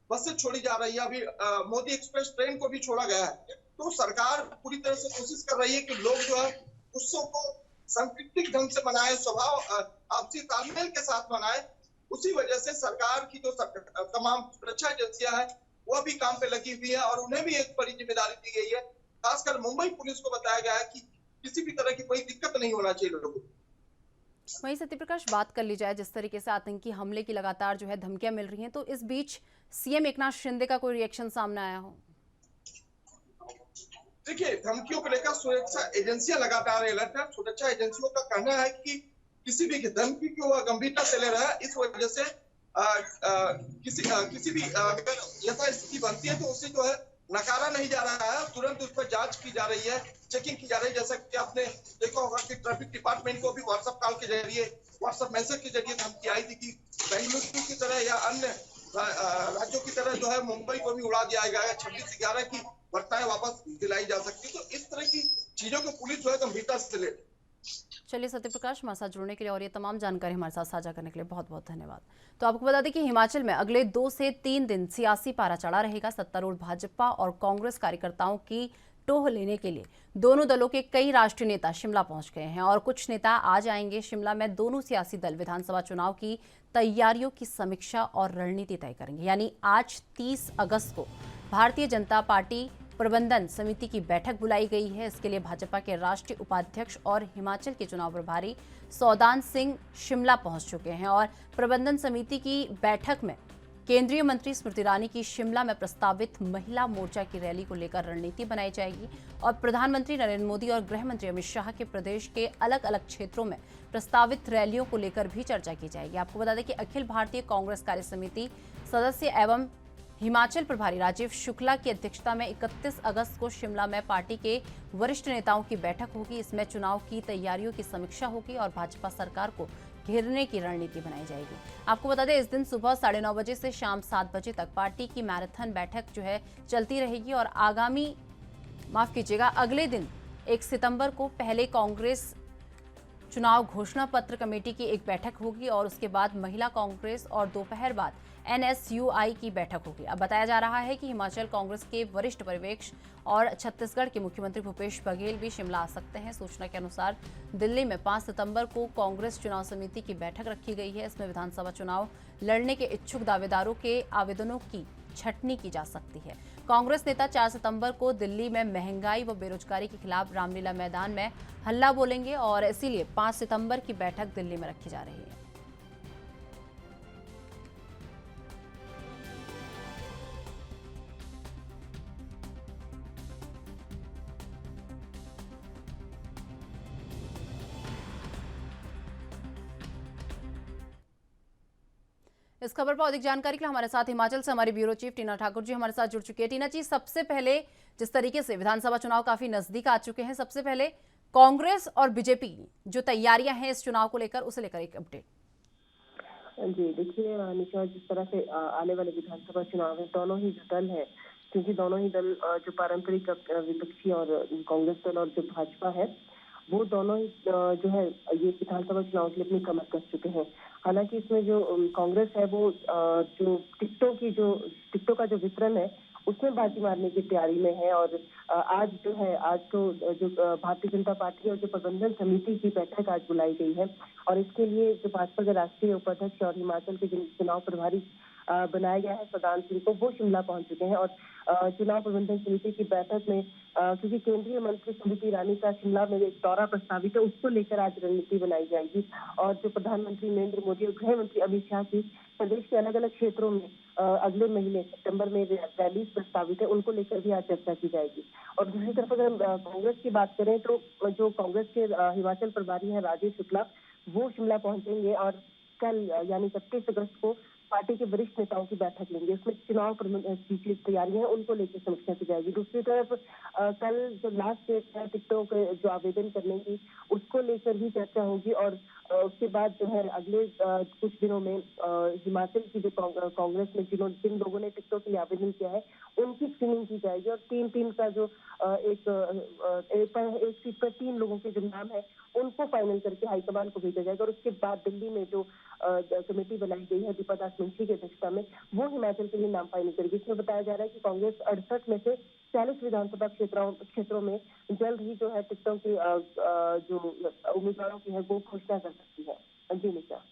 बसें छोड़ी जा रही है। अभी मोदी एक्सप्रेस ट्रेन को भी छोड़ा गया है। तो सरकार पूरी तरह से कोशिश कर रही है कि लोग जो है उत्सव को सांस्कृतिक ढंग से मनाए, स्वभाव आपसी तालमेल के साथ मनाए। उसी वजह से सरकार की जो तमाम सुरक्षा एजेंसियां हैं वो भी काम पे लगी हुई है और उन्हें भी एक बड़ी जिम्मेदारी दी गई है। खासकर मुंबई पुलिस को बताया गया है कि किसी भी तरह की कोई दिक्कत नहीं होना चाहिए लोगों को। वहीं सत्यप्रकाश, बात कर ली जाए जिस तरीके से आतंकी हमले की लगातार जो है धमकियां मिल रही हैं, तो इस बीच सीएम एकनाथ शिंदे का कोई रिएक्शन सामने आया हो? देखिए, धमकियों को लेकर सुरक्षा एजेंसियां लगातार अलर्ट है। सुरक्षा एजेंसियों का कहना है कि किसी भी धमकी को वह गंभीरता से ले रहा है। इस वजह से किसी भी अगर ऐसा स्थिति बनती है तो उसे जो है नकारा नहीं जा रहा है, तुरंत उस पर जांच की जा रही है, चेकिंग की जा रही है। जैसा कि आपने देखा होगा कि ट्रैफिक डिपार्टमेंट को भी व्हाट्सएप कॉल के जरिए, व्हाट्सएप मैसेज के जरिए धमकी आई थी कि बेंगलुरु की तरह या अन्य राज्यों की तरह जो है मुंबई को भी उड़ा दिया गया है। 26/11 की घटनाएं वापस दिलाई जा सकती। तो इस तरह की चीजों को पुलिस जो है गंभीरता से ले। चलिए सत्यप्रकाश, हमारे साथ जुड़ने के लिए और ये तमाम जानकारी हमारे साथ साझा करने के लिए बहुत बहुत धन्यवाद। तो आपको बता दें कि हिमाचल में अगले 2 से 3 दिन सियासी पारा चढ़ा रहेगा। सत्तारूढ़ भाजपा और कांग्रेस कार्यकर्ताओं की टोह लेने के लिए दोनों दलों के कई राष्ट्रीय नेता शिमला पहुंच गए हैं और कुछ नेता आज आएंगे। शिमला में दोनों सियासी दल विधानसभा चुनाव की तैयारियों की समीक्षा और रणनीति तय करेंगे। यानी आज 30 अगस्त को भारतीय जनता पार्टी प्रबंधन समिति की बैठक बुलाई गई है। इसके लिए भाजपा के राष्ट्रीय उपाध्यक्ष और हिमाचल के चुनाव प्रभारी सौदान सिंह शिमला पहुंच चुके हैं और प्रबंधन समिति की बैठक में केंद्रीय मंत्री स्मृति ईरानी की शिमला में प्रस्तावित महिला मोर्चा की रैली को लेकर रणनीति बनाई जाएगी और प्रधानमंत्री नरेंद्र मोदी और गृह मंत्री अमित शाह के प्रदेश के अलग अलग क्षेत्रों में प्रस्तावित रैलियों को लेकर भी चर्चा की जाएगी। आपको बता दें कि अखिल भारतीय कांग्रेस कार्य समिति सदस्य एवं हिमाचल प्रभारी राजीव शुक्ला की अध्यक्षता में 31 अगस्त को शिमला में पार्टी के वरिष्ठ नेताओं की बैठक होगी। इसमें चुनाव की तैयारियों की समीक्षा होगी और भाजपा सरकार को घेरने की रणनीति बनाई जाएगी। आपको बता दें, इस दिन सुबह 9:30 बजे से शाम 7 बजे तक पार्टी की मैराथन बैठक जो है चलती रहेगी और अगले दिन 1 सितंबर को पहले कांग्रेस चुनाव घोषणा पत्र कमेटी की एक बैठक होगी और उसके बाद महिला कांग्रेस और दोपहर बाद NSUI की बैठक होगी। अब बताया जा रहा है कि हिमाचल कांग्रेस के वरिष्ठ पर्यवेक्षक और छत्तीसगढ़ के मुख्यमंत्री भूपेश बघेल भी शिमला आ सकते हैं। सूचना के अनुसार दिल्ली में 5 सितंबर को कांग्रेस चुनाव समिति की बैठक रखी गई है। इसमें विधानसभा चुनाव लड़ने के इच्छुक दावेदारों के आवेदनों की छटनी की जा सकती है। कांग्रेस नेता 4 सितंबर को दिल्ली में महंगाई व बेरोजगारी के खिलाफ रामलीला मैदान में हल्ला बोलेंगे और इसीलिए 5 सितंबर की बैठक दिल्ली में रखी जा रही है। इस खबर पर अधिक जानकारी के लिए हमारे साथ हिमाचल से हमारी ब्यूरो चीफ टीना ठाकुर जी हमारे साथ जुड़ चुकी है। टीना जी, सबसे पहले जिस तरीके से विधानसभा चुनाव काफी नजदीक आ चुके हैं, सबसे पहले कांग्रेस और बीजेपी की जो तैयारियां हैं इस चुनाव को लेकर, उसे लेकर एक अपडेट। जी देखिए निशा, जिस तरह से आने वाले विधानसभा चुनाव है, दोनों ही जो दल है, क्योंकि दोनों ही दल जो पारंपरिक विपक्षी और कांग्रेस दल और जो भाजपा है, वो दोनों ही जो है ये विधानसभा चुनाव के लिए अपनी कमर कस चुके हैं। हालांकि इसमें जो कांग्रेस है वो जो टिकटों का जो वितरण है उसमें बाजी मारने की तैयारी में है और आज तो जो भारतीय जनता पार्टी और जो प्रबंधन समिति की बैठक आज बुलाई गई है और इसके लिए जो भाजपा के राष्ट्रीय उपाध्यक्ष और हिमाचल के जो चुनाव प्रभारी बनाया गया है सदान सिंह को, वो शिमला पहुंच चुके हैं और चुनाव प्रबंधन समिति की बैठक में क्योंकि केंद्रीय मंत्री स्मृति ईरानी का शिमला में एक दौरा प्रस्तावित है, उसको लेकर आज रणनीति बनाई जाएगी और जो प्रधानमंत्री नरेंद्र मोदी और गृह मंत्री अमित शाह की प्रदेश के अलग अलग क्षेत्रों में अगले महीने सितंबर में रैली प्रस्तावित है, उनको लेकर भी आज चर्चा की जाएगी। और दूसरी तरफ अगर कांग्रेस की बात करें तो जो कांग्रेस के हिमाचल प्रभारी है राजेश शुक्ला, वो शिमला पहुंचेंगे और कल यानी 31 अगस्त को पार्टी के वरिष्ठ नेताओं की बैठक लेंगे। उसमें चुनाव की तैयारियां हैं उनको लेकर समीक्षा की जाएगी। दूसरी तरफ कल जो लास्ट डेट है टिकटों के जो आवेदन करने की, उसको लेकर भी चर्चा होगी और उसके बाद जो है अगले कुछ दिनों में हिमाचल की जो कांग्रेस में जिन लोगों ने टिकटों के लिए आवेदन किया है उनकी स्क्रीनिंग की जाएगी और तीन का जो एक सीट पर 3 लोगों के जो नाम है उनको फाइनल करके हाईकमान को भेजा जाएगा और उसके बाद दिल्ली में जो कमेटी बनाई गई है दीपा दास मुंशी की अध्यक्षता में, वो हिमाचल के लिए नाम फाइनल करेगी। इसमें बताया जा रहा है कि कांग्रेस 68 में से 40 विधानसभा क्षेत्रों में जल्द ही जो है टिकटों की जो उम्मीदवारों की है वो घोषणा कर सकती है। जी निशा।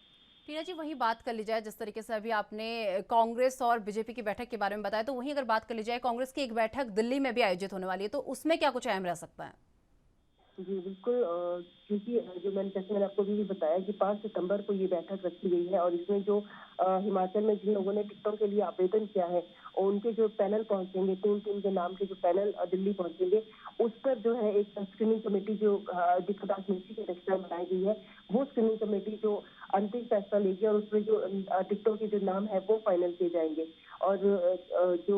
टीना जी, वही बात कर ली जाए जिस तरीके से अभी आपने कांग्रेस और बीजेपी की बैठक के बारे में बताया, तो वहीं अगर बात कर ली जाए कांग्रेस की एक बैठक दिल्ली में भी आयोजित होने वाली है, तो उसमें क्या कुछ अहम रह सकता है? जी बिल्कुल, क्योंकि जो मैंने आपको भी बताया कि 5 सितंबर को ये बैठक रखी गई है और इसमें जो हिमाचल में जिन लोगों ने टिकटों के लिए आवेदन किया है और उनके जो पैनल पहुंचेंगे, 3 के नाम के जो पैनल दिल्ली पहुंचेंगे, उस पर जो है एक स्क्रीनिंग कमेटी जो दीपा दास मुंशी की अध्यक्षता में बनाई गई है, वो स्क्रीनिंग कमेटी जो अंतिम फैसला लेगी और उसमें जो टिकटों के जो नाम है वो फाइनल किए जाएंगे। और जो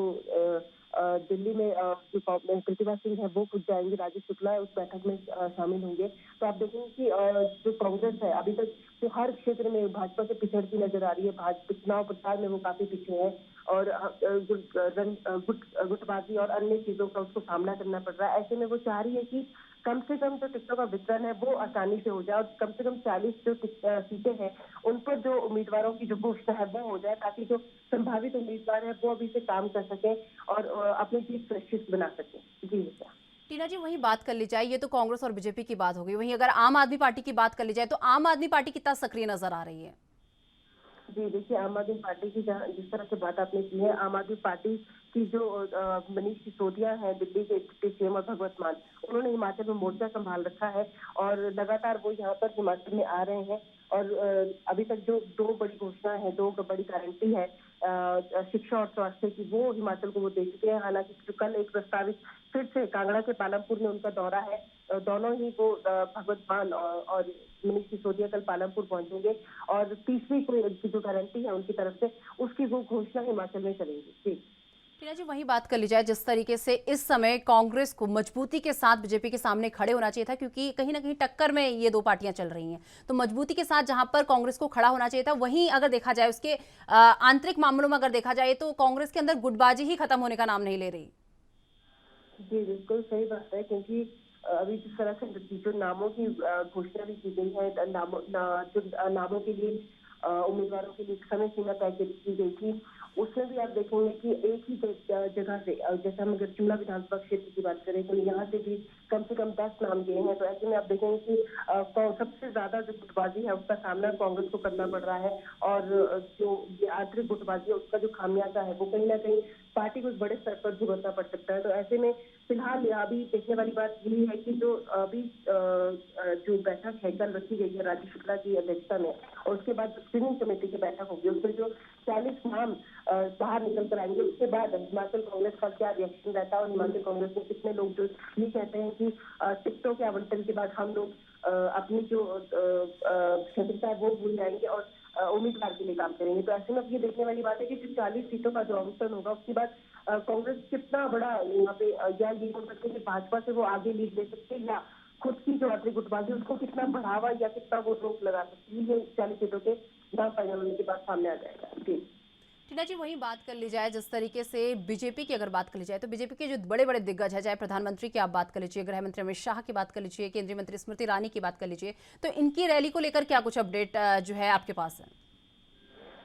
दिल्ली में जो प्रतिभा सिंह है वो खुद जाएंगे, राजेश शुक्ला उस बैठक में शामिल होंगे। तो आप देखेंगे कि जो कांग्रेस है अभी तक जो हर क्षेत्र में भाजपा से पिछड़ती नजर आ रही है, भाजपा चुनाव प्रचार में वो काफी पीछे है और गुटबाजी और अन्य चीजों का उसको सामना करना पड़ रहा है। ऐसे में वो चाह रही है कि कम से कम जो टिकटों का वितरण है वो आसानी से हो जाए और कम से कम 40 जो सीटें हैं उन पर जो उम्मीदवारों की जो घोषणा है वो हो जाए, ताकि जो संभावित उम्मीदवार है वो अभी से काम कर सकें और अपनी जीत सुरक्षित बना सकें। जी टीना जी, वही बात कर ली जाए, ये तो कांग्रेस और बीजेपी की बात हो गई, वहीं अगर आम आदमी पार्टी की बात कर ली जाए तो आम आदमी पार्टी कितना सक्रिय नजर आ रही है? जी देखिए, आम आदमी पार्टी की जिस तरह से बात आपने की है, आम आदमी पार्टी की जो मनीष सिसोदिया है दिल्ली के डिप्टी सीएम और भगवत मान, उन्होंने हिमाचल में मोर्चा संभाल रखा है और लगातार वो यहाँ पर हिमाचल में आ रहे हैं और अभी तक जो 2 बड़ी घोषणा है, 2 बड़ी गारंटी है शिक्षा और स्वास्थ्य की, वो हिमाचल को वो दे चुके हैं। हालांकि कल एक प्रस्तावित फिर से कांगड़ा के पालमपुर में उनका दौरा है, दोनों ही वो भगवत मान और मनीष सिसोदिया कल पालमपुर पहुंचेंगे और तीसरी कोई जो गारंटी है उनकी तरफ से, उसकी वो घोषणा हिमाचल में करेंगे। ठीक टीना जी, वही बात कर ली जाए जिस तरीके से इस समय कांग्रेस को मजबूती के साथ बीजेपी के सामने खड़े होना चाहिए था, क्योंकि कहीं ना कहीं टक्कर में ये 2 पार्टियां चल रही हैं, तो मजबूती के साथ जहां पर कांग्रेस को खड़ा होना चाहिए था, वहीं अगर देखा जाए उसके आंतरिक मामलों में अगर देखा जाए तो कांग्रेस के अंदर गुटबाजी ही खत्म होने का नाम नहीं ले रही। जी बिल्कुल सही बात है, क्योंकि अभी जिस तरह से जो नामों की घोषणा भी की गई है, जो नामों के लिए उम्मीदवारों के लिए समय सीमा तय की गई थी, उसमें भी आप देखेंगे कि एक ही जगह से, जैसे हम अगर शिमला विधानसभा क्षेत्र की बात करें तो यहाँ से भी कम से कम 10 नाम गए हैं। तो ऐसे में आप देखेंगे कि सबसे ज्यादा जो गुटबाजी है उसका सामना कांग्रेस को करना पड़ रहा है, और जो ये आंतरिक गुटबाजी है उसका जो खामियाजा है वो कहीं ना कहीं पार्टी को एक बड़े स्तर पर भुगतना पड़ सकता है। तो ऐसे में फिलहाल अभी देखने वाली बात यही है कि जो अभी जो बैठक है कल रखी गई है राजीव शुक्ला की अध्यक्षता में, और उसके बाद स्क्रीनिंग कमेटी की बैठक होगी, उसमें जो 40 नाम बाहर निकल कर आएंगे, उसके बाद हिमाचल कांग्रेस का क्या रिएक्शन रहता है और हिमाचल कांग्रेस में कितने लोग जो ये कहते हैं कि टिकटों के आवंटन के बाद हम लोग अपनी जो क्षमता है वो भूल जाएंगे और उम्मीदवार के लिए काम करेंगे। तो ऐसे में अब ये देखने वाली बात है कि 40 सीटों का जो आवंटन होगा उसके बाद कांग्रेस कितना बड़ा यहाँ पे या ये बोल सकते हैं कि भाजपा से वो आगे लीड ले सकते हैं, या खुद की जो आंतरिक गुटबाजी उसको कितना बढ़ावा या कितना वो रोक लगा सकती है, ये 40 सीटों के नाम फाइनल होने के बाद सामने आ जाएगा। जी टीना जी, वहीं बात कर ली जाए जिस तरीके से बीजेपी की अगर बात कर ली जाए तो बीजेपी के जो बड़े बड़े दिग्गज है, चाहे प्रधानमंत्री की आप बात कर लीजिए, गृह मंत्री अमित शाह की बात कर लीजिए, केंद्रीय मंत्री स्मृति ईरानी की बात कर लीजिए, तो इनकी रैली को लेकर क्या कुछ अपडेट जो है आपके पास है?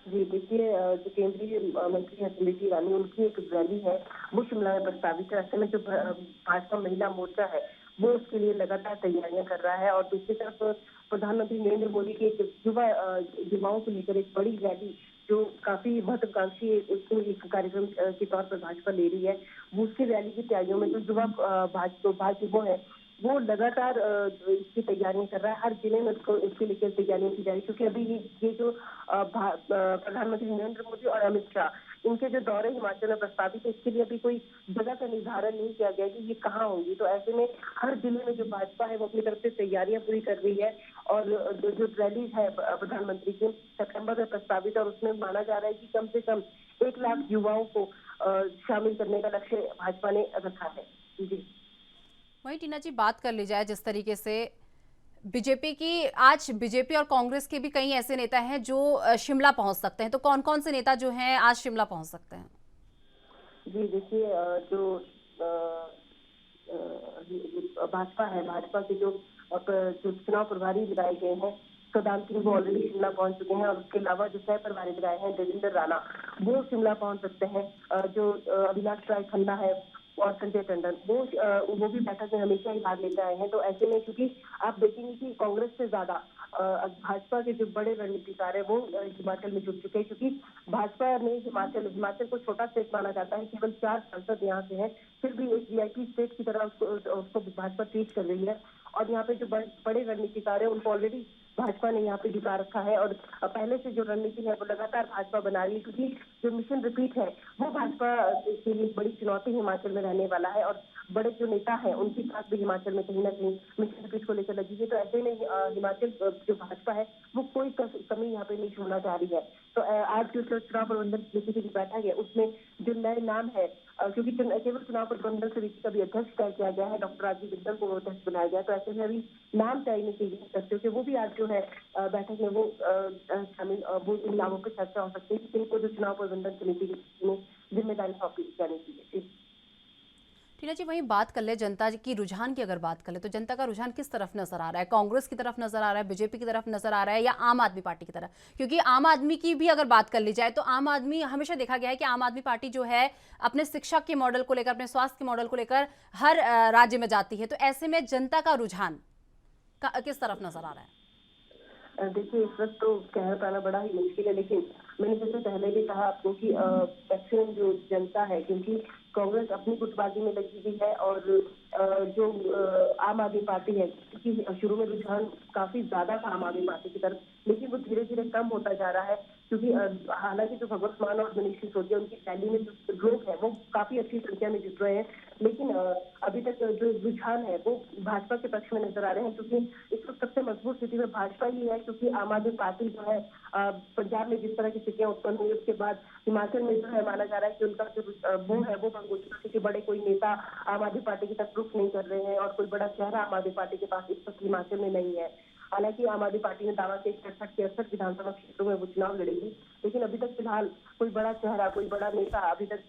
जी देखिए, जो केंद्रीय मंत्री है स्मृति ईरानी, उनकी एक रैली है वो शिमला में प्रस्तावित है। ऐसे में जो भाजपा महिला मोर्चा है वो उसके लिए लगातार तैयारियां कर रहा है, और दूसरी तरफ प्रधानमंत्री नरेंद्र मोदी के युवाओं को लेकर एक बड़ी रैली जो काफी महत्वाकांक्षी एक कार्यक्रम के तौर पर भाजपा ले रही है, वो उसकी रैली की तैयारियों में जो युवा भाजपा है वो लगातार इसकी तैयारियां कर रहा है। हर जिले में उसको इसके लेकर तैयारियां की जा रही है, क्योंकि अभी ये जो प्रधानमंत्री नरेंद्र मोदी और अमित शाह इनके जो दौरे हिमाचल में प्रस्तावित है, इसके लिए अभी कोई जगह का निर्धारण नहीं किया गया कि ये कहाँ होंगी। तो ऐसे में हर जिले में जो भाजपा है वो अपनी तरफ से तैयारियां पूरी कर रही है, और जो रैली है प्रधानमंत्री की सितंबर में प्रस्तावित है, और उसमें माना जा रहा है कि कम से कम 1 लाख युवाओं को शामिल करने का लक्ष्य भाजपा ने रखा है। जी वहीं टीना जी, बात कर ली जाए जिस तरीके से बीजेपी की, आज बीजेपी और कांग्रेस के भी कई ऐसे नेता हैं जो शिमला पहुंच सकते हैं, तो कौन कौन से नेता जो हैं आज शिमला पहुंच सकते हैं? जी देखिए, जो भाजपा है, भाजपा के जो चुनाव प्रभारी लगाए गए हैं सदाम सिंह वो ऑलरेडी शिमला पहुंच चुके हैं, और उसके अलावा जो सह प्रभारी लगाए हैं देवेंद्र राणा वो शिमला पहुंच सकते हैं। जो अविनाश राय खन्ना है और संजय टंडन वो भी बैठक में हमेशा ही भाग लेते आए हैं। तो ऐसे में क्योंकि आप देखेंगे कि कांग्रेस से ज्यादा भाजपा के जो बड़े रणनीतिकार है वो हिमाचल में जुट चुके हैं, क्योंकि भाजपा ने हिमाचल को छोटा स्टेट माना जाता है, केवल 4 सांसद यहाँ से हैं, फिर भी एक वीआईपी स्टेट की तरह उसको भाजपा ट्रीट कर रही है, और यहाँ पे जो बड़े रणनीतिकार है उनको ऑलरेडी भाजपा ने यहाँ पे जुटा रखा है, और पहले से जो रणनीति है वो लगातार भाजपा बना रही है, क्योंकि जो मिशन रिपीट है वो भाजपा के लिए बड़ी चुनौती हिमाचल में रहने वाला है, और बड़े जो नेता हैं उनकी बात भी हिमाचल में कहीं ना कहीं मिशन रिपीट को लेकर लगी है। तो ऐसे में हिमाचल जो भाजपा है वो कोई कमी यहाँ पे नहीं छोड़ना चाह रही है। तो आज जो चुनाव प्रबंधन समिति की बैठक है उसमें जो नए नाम है, क्योंकि केवल चुनाव प्रबंधन समिति का भी अध्यक्ष तय किया गया है, डॉक्टर राजीव बिंदल को अध्यक्ष बनाया गया, तो ऐसे में अभी नाम तय नहीं किए सकते हो कि वो भी आज जो है बैठक में वो शामिल वो इन नामों पर चर्चा हो सकती है कि इनको जो चुनाव प्रबंधन समिति में जिम्मेदारी सौंपी जानी चाहिए। टीना जी, वहीं बात कर ले जनता की रुझान की अगर बात कर ले तो जनता का रुझान किस तरफ नजर आ रहा है? कांग्रेस की तरफ नजर आ रहा है, बीजेपी की तरफ नजर आ रहा है, या आम आदमी पार्टी की तरफ? क्योंकि आम आदमी की भी अगर बात कर ली जाए तो आम आदमी, हमेशा देखा गया है कि आम आदमी पार्टी जो है अपने शिक्षा के मॉडल को लेकर, अपने स्वास्थ्य के मॉडल को लेकर हर राज्य में जाती है, तो ऐसे में जनता का रुझान किस तरफ नजर आ रहा है? देखिए, इस वक्त तो कह पाना बड़ा ही मुश्किल है, लेकिन मैंने जैसे पहले भी कहा आपको कि मैक्सिमम जो जनता है, क्योंकि कांग्रेस अपनी गुटबाजी में लगी हुई है, और जो आम आदमी पार्टी है, क्योंकि शुरू में रुझान काफी ज्यादा था आम आदमी पार्टी की तरफ, लेकिन वो धीरे धीरे कम होता जा रहा है, क्योंकि हालांकि जो भगवत मान और मनीष सिसोदिया उनकी रैली में जो लोग हैं वो काफी अच्छी संख्या में जुट रहे हैं, लेकिन अभी तक जो रुझान है वो भाजपा के पक्ष में नजर आ रहे हैं, क्योंकि इस वक्त सबसे मजबूत स्थिति में भाजपा ही है, क्योंकि आम आदमी पार्टी जो है पंजाब में जिस तरह की स्थितियां उत्पन्न हुई उसके बाद हिमाचल में जो है माना जा रहा है कि उनका जो वो है वो भंग हो चुका, क्योंकि बड़े कोई नेता आम आदमी पार्टी की तरफ रुख नहीं कर रहे हैं, और कोई बड़ा चेहरा आम आदमी पार्टी के पास इस वक्त हिमाचल में नहीं है। हालांकि आम आदमी पार्टी ने दावा किया 67 के 68 विधानसभा क्षेत्रों में वो चुनाव लड़ेगी, लेकिन अभी तक फिलहाल कोई बड़ा चेहरा, कोई बड़ा नेता अभी तक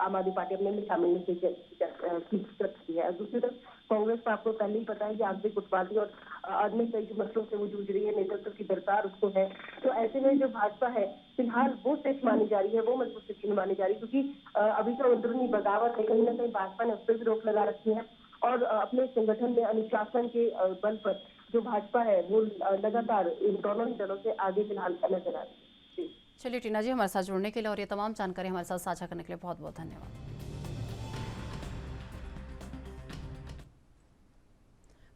आम आदमी पार्टी अपने में शामिल नहीं की सकती है। दूसरी तरफ कांग्रेस को आपको पहले ही पता है कि आंतरिक गुटबाजी और अन्य कई मसलों से वो जूझ रही है, नेतृत्व की दरकार उसको है। तो ऐसे में जो भाजपा है फिलहाल वो स्थिति मानी जा रही है, वो मजबूत स्थिति मानी जा रही है, क्योंकि अभी जो अंदरूनी बगावत है कहीं ना कहीं भाजपा ने उस पर भी रोक लगा रखी है और अपने संगठन में अनुशासन के बल पर जो भाजपा है वो लगातार इन दोनों ही दलों से आगे फिलहाल नजर आ रही है। चलिए टीना जी, हमारे साथ जुड़ने के लिए और ये तमाम जानकारी हमारे साथ साझा करने के लिए बहुत बहुत धन्यवाद।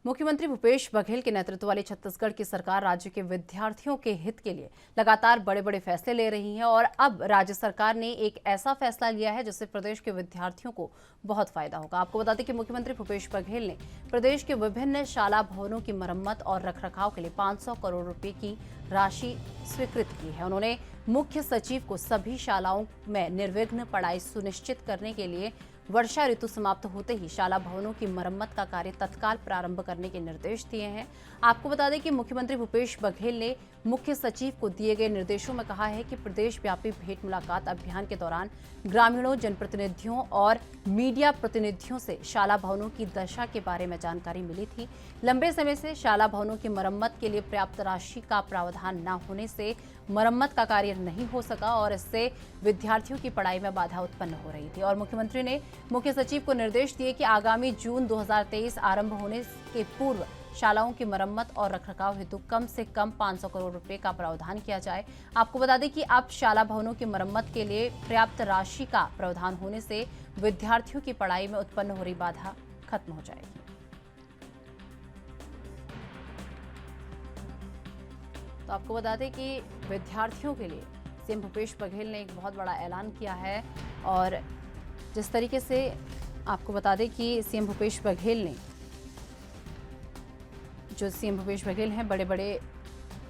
मुख्यमंत्री भूपेश बघेल के नेतृत्व वाली छत्तीसगढ़ की सरकार राज्य के विद्यार्थियों के हित के लिए लगातार बड़े बड़े फैसले ले रही है और अब राज्य सरकार ने एक ऐसा फैसला लिया है जिससे प्रदेश के विद्यार्थियों को बहुत फायदा होगा। आपको बता दें कि मुख्यमंत्री भूपेश बघेल ने प्रदेश के विभिन्न शाला भवनों की मरम्मत और रखरखाव के लिए 500 करोड़ रुपए की राशि स्वीकृत की है। उन्होंने मुख्य सचिव को सभी शालाओं में निर्विघ्न पढ़ाई सुनिश्चित करने के लिए वर्षा ऋतु समाप्त होते ही शाला भवनों की मरम्मत का कार्य तत्काल प्रारंभ करने के निर्देश दिए हैं। आपको बता दें कि मुख्यमंत्री भूपेश बघेल ने मुख्य सचिव को दिए गए निर्देशों में कहा है कि प्रदेश व्यापी भेंट मुलाकात अभियान के दौरान ग्रामीणों, जनप्रतिनिधियों और मीडिया प्रतिनिधियों से शाला भवनों की दशा के बारे में जानकारी मिली थी। लंबे समय से शाला भवनों की मरम्मत के लिए पर्याप्त राशि का प्रावधान न होने से मरम्मत का कार्य नहीं हो सका और इससे विद्यार्थियों की पढ़ाई में बाधा उत्पन्न हो रही थी। और मुख्यमंत्री ने मुख्य सचिव को निर्देश दिए कि आगामी जून 2023 आरंभ होने के पूर्व शालाओं की मरम्मत और रखरखाव हेतु कम से कम 500 करोड़ रुपए का प्रावधान किया जाए। आपको बता दें कि अब शाला भवनों की मरम्मत के लिए पर्याप्त राशि का प्रावधान होने से विद्यार्थियों की पढ़ाई में उत्पन्न हो रही बाधा खत्म हो जाएगी। तो आपको बता दें कि विद्यार्थियों के लिए सीएम भूपेश बघेल ने एक बहुत बड़ा ऐलान किया है और जिस तरीके से आपको बता दें कि सीएम भूपेश बघेल हैं बड़े बड़े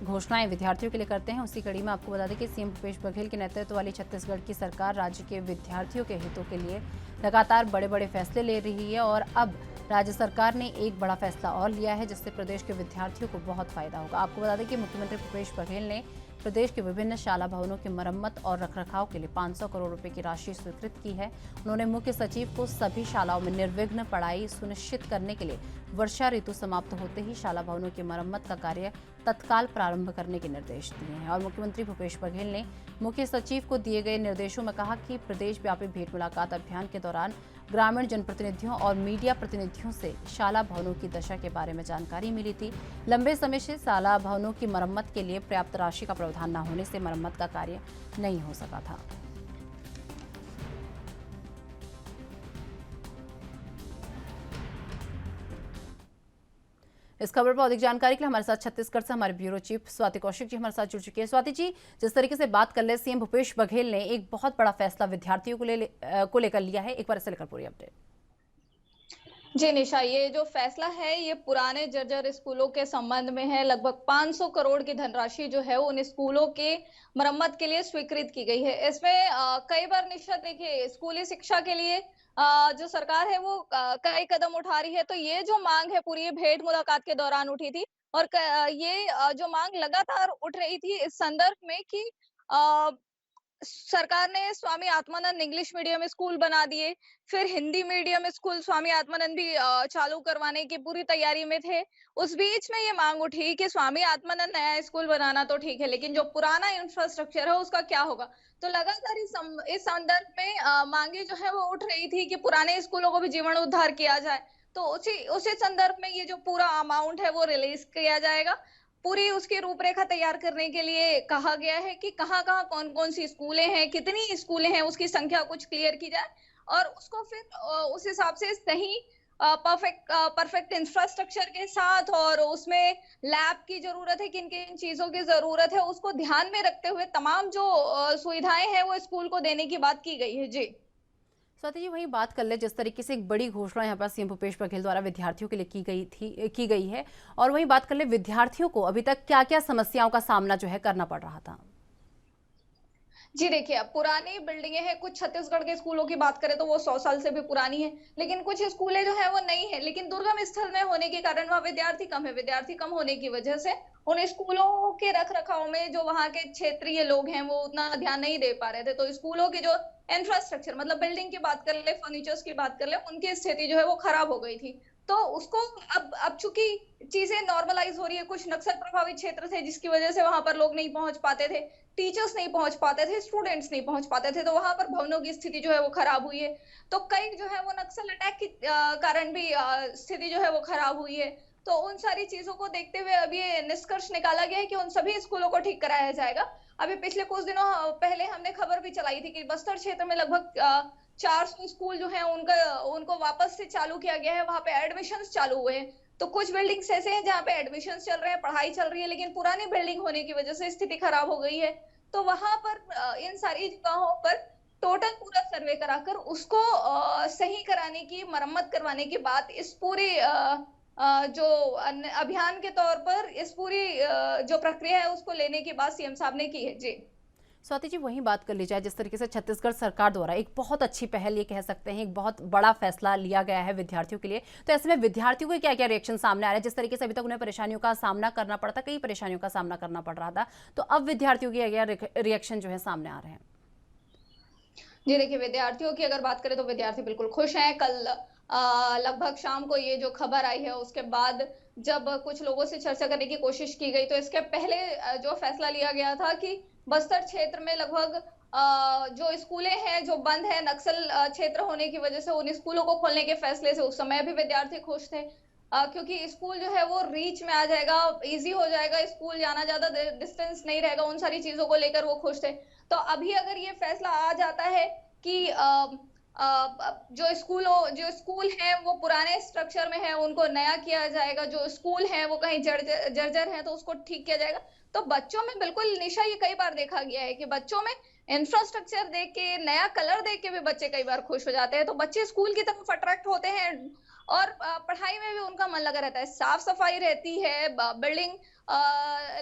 घोषणाएं विद्यार्थियों के लिए करते हैं। उसी कड़ी में आपको बता दें कि सीएम भूपेश बघेल के नेतृत्व वाली छत्तीसगढ़ की सरकार राज्य के विद्यार्थियों के हितों के लिए लगातार बड़े बड़े फैसले ले रही है और अब राज्य सरकार ने एक बड़ा फैसला और लिया है जिससे प्रदेश के विद्यार्थियों को बहुत फायदा होगा। आपको बता दें कि मुख्यमंत्री भूपेश बघेल ने प्रदेश के विभिन्न शाला भवनों की मरम्मत और रखरखाव के लिए 500 करोड़ रुपए की राशि स्वीकृत की है। उन्होंने मुख्य सचिव को सभी शालाओं में निर्विघ्न पढ़ाई सुनिश्चित करने के लिए वर्षा ऋतु समाप्त होते ही शाला भवनों की मरम्मत का कार्य तत्काल प्रारंभ करने के निर्देश दिए हैं। और मुख्यमंत्री भूपेश बघेल ने मुख्य सचिव को दिए गए निर्देशों में कहा कि प्रदेश व्यापी भेंट मुलाकात अभियान के दौरान ग्रामीण जनप्रतिनिधियों और मीडिया प्रतिनिधियों से शाला भवनों की दशा के बारे में जानकारी मिली थी। लंबे समय से शाला भवनों की मरम्मत के लिए पर्याप्त राशि का प्रावधान न होने से मरम्मत का कार्य नहीं हो सका था। इस खबर पर अधिक जानकारी के लिए हमारे साथ छत्तीसगढ़ से हमारे ब्यूरो चीफ स्वाति कौशिक जी हमारे साथ जुड़ चुके हैं। स्वाति जी, जिस तरीके से बात कर ले सीएम भूपेश बघेल ने एक बहुत बड़ा फैसला विद्यार्थियों को लेकर लिया है, एक बार इसे लेकर पूरी अपडेट। जी निशा, ये जो फैसला है ये पुराने जर्जर स्कूलों के संबंध में है। लगभग 500 करोड़ की धनराशि जो है उन स्कूलों के मरम्मत के लिए स्वीकृत की गई है। इसमें कई बार निशा देखिए स्कूली शिक्षा के लिए जो सरकार है वो कई कदम उठा रही है। तो ये जो मांग है पूरी भेंट मुलाकात के दौरान उठी थी और ये जो मांग लगातार उठ रही थी इस संदर्भ में कि सरकार ने Swami Atmanand English medium school बना दिए, फिर हिंदी मीडियम स्कूल स्वामी आत्मानंद भी चालू करवाने की पूरी तैयारी में थे। उस बीच में ये मांग उठी कि स्वामी आत्मानंद नया स्कूल बनाना तो ठीक है, लेकिन जो पुराना इंफ्रास्ट्रक्चर है उसका क्या होगा। तो लगातार इस संदर्भ में मांगे जो है वो उठ रही थी कि पुराने स्कूलों को भी जीर्णोद्धार किया जाए। तो उसी संदर्भ में ये जो पूरा अमाउंट है वो रिलीज किया जाएगा। पूरी उसकी रूपरेखा तैयार करने के लिए कहा गया है कि कहाँ कौन कौन सी स्कूलें हैं, कितनी स्कूलें हैं, उसकी संख्या कुछ क्लियर की जाए और उसको फिर उस हिसाब से सही परफेक्ट इंफ्रास्ट्रक्चर के साथ और उसमें लैब की जरूरत है, किन किन चीजों की जरूरत है, उसको ध्यान में रखते हुए तमाम जो सुविधाएं हैं वो स्कूल को देने की बात की गई है। जी स्वाति जी, वही बात कर ले जिस तरीके से एक बड़ी घोषणा यहाँ पर सीएम भूपेश बघेल द्वारा विद्यार्थियों के लिए की गई है और वही बात कर ले विद्यार्थियों को अभी तक क्या क्या समस्याओं का सामना जो है करना पड़ रहा था। जी देखिए, अब पुरानी बिल्डिंगें हैं, कुछ छत्तीसगढ़ के स्कूलों की बात करें तो वो 100 साल से भी पुरानी है, लेकिन कुछ स्कूलें जो हैं वो नई हैं, लेकिन दुर्गम स्थल में होने के कारण वहाँ विद्यार्थी कम है। विद्यार्थी कम होने की वजह से उन स्कूलों के रख-रखाव में जो वहाँ के क्षेत्रीय लोग हैं, वो उतना ध्यान नहीं दे पा रहे थे। तो स्कूलों की जो इंफ्रास्ट्रक्चर मतलब बिल्डिंग की बात कर लें, फर्नीचर्स की बात कर लें, उनकी स्थिति जो है वो खराब हो गई थी। तो उसको अब चूँकि चीज़ें नॉर्मलाइज़ हो रही है, कुछ नक्सल प्रभावित क्षेत्र थे जिसकी वजह से वहाँ पर लोग नहीं पहुँच पाते थे। टीचर्स नहीं पहुंच पाते थे, स्टूडेंट्स नहीं पहुंच पाते थे, तो वहां पर भवनों की स्थिति जो है वो खराब हुई है। तो कई जो है वो नक्सल अटैक के कारण भी स्थिति जो है वो खराब हुई है। तो उन सारी चीजों को देखते हुए अब ये निष्कर्ष निकाला गया है कि उन सभी स्कूलों को ठीक कराया जाएगा। अभी पिछले कुछ दिनों पहले हमने खबर भी चलाई थी कि बस्तर क्षेत्र में लगभग 400 स्कूल जो है उनको वापस से चालू किया गया है, वहां पे एडमिशंस चालू हुए हैं। तो कुछ बिल्डिंग्स ऐसे हैं जहाँ पे एडमिशंस चल रहे हैं, पढ़ाई चल रही है, लेकिन पुरानी बिल्डिंग होने की वजह से स्थिति खराब हो गई है। तो वहां पर इन सारी जगहों पर टोटल पूरा सर्वे कराकर उसको सही कराने की, मरम्मत करवाने की बात इस पूरी जो अभियान के तौर पर इस पूरी जो प्रक्रिया है उसको लेने की बात सीएम साहब ने की है। जी स्वाति जी, वहीं बात कर ली जाए जिस तरीके से छत्तीसगढ़ सरकार द्वारा एक बहुत अच्छी पहल, ये कह सकते हैं एक बहुत बड़ा फैसला लिया गया है विद्यार्थियों के लिए, तो ऐसे में विद्यार्थियों के क्या क्या रिएक्शन सामने आ रहे हैं? जिस तरीके से अभी तक उन्हें परेशानियों का सामना करना पड़ता, कई परेशानियों का सामना करना पड़ रहा था, तो अब विद्यार्थियों के क्या रिएक्शन जो है सामने आ रहे हैं? जी देखिए, विद्यार्थियों की अगर बात करें तो विद्यार्थी बिल्कुल खुश हैं। कल लगभग शाम को ये जो खबर आई है उसके बाद जब कुछ लोगों से चर्चा करने की कोशिश की गई, तो इसके पहले जो फैसला लिया गया था कि बस्तर क्षेत्र में लगभग जो स्कूलें हैं जो बंद है नक्सल क्षेत्र होने की वजह से, उन स्कूलों को खोलने के फैसले से उस समय भी विद्यार्थी खुश थे। क्योंकि स्कूल जो है वो रीच में आ जाएगा, इजी हो जाएगा, स्कूल जाना ज्यादा डिस्टेंस नहीं रहेगा, उन सारी चीजों को लेकर वो खुश थे। तो अभी अगर ये फैसला आ जाता है कि जो स्कूल हैं वो पुराने स्ट्रक्चर में है, उनको नया किया जाएगा, जो स्कूल हैं वो कहीं जर्जर है तो उसको ठीक किया जाएगा, तो बच्चों में बिल्कुल निशा ये कई बार देखा गया है कि बच्चों में इंफ्रास्ट्रक्चर देख के, नया कलर देख के भी बच्चे कई बार खुश हो जाते हैं। तो बच्चे स्कूल की तरफ अट्रैक्ट होते हैं और पढ़ाई में भी उनका मन लगा रहता है। साफ सफाई रहती है, बिल्डिंग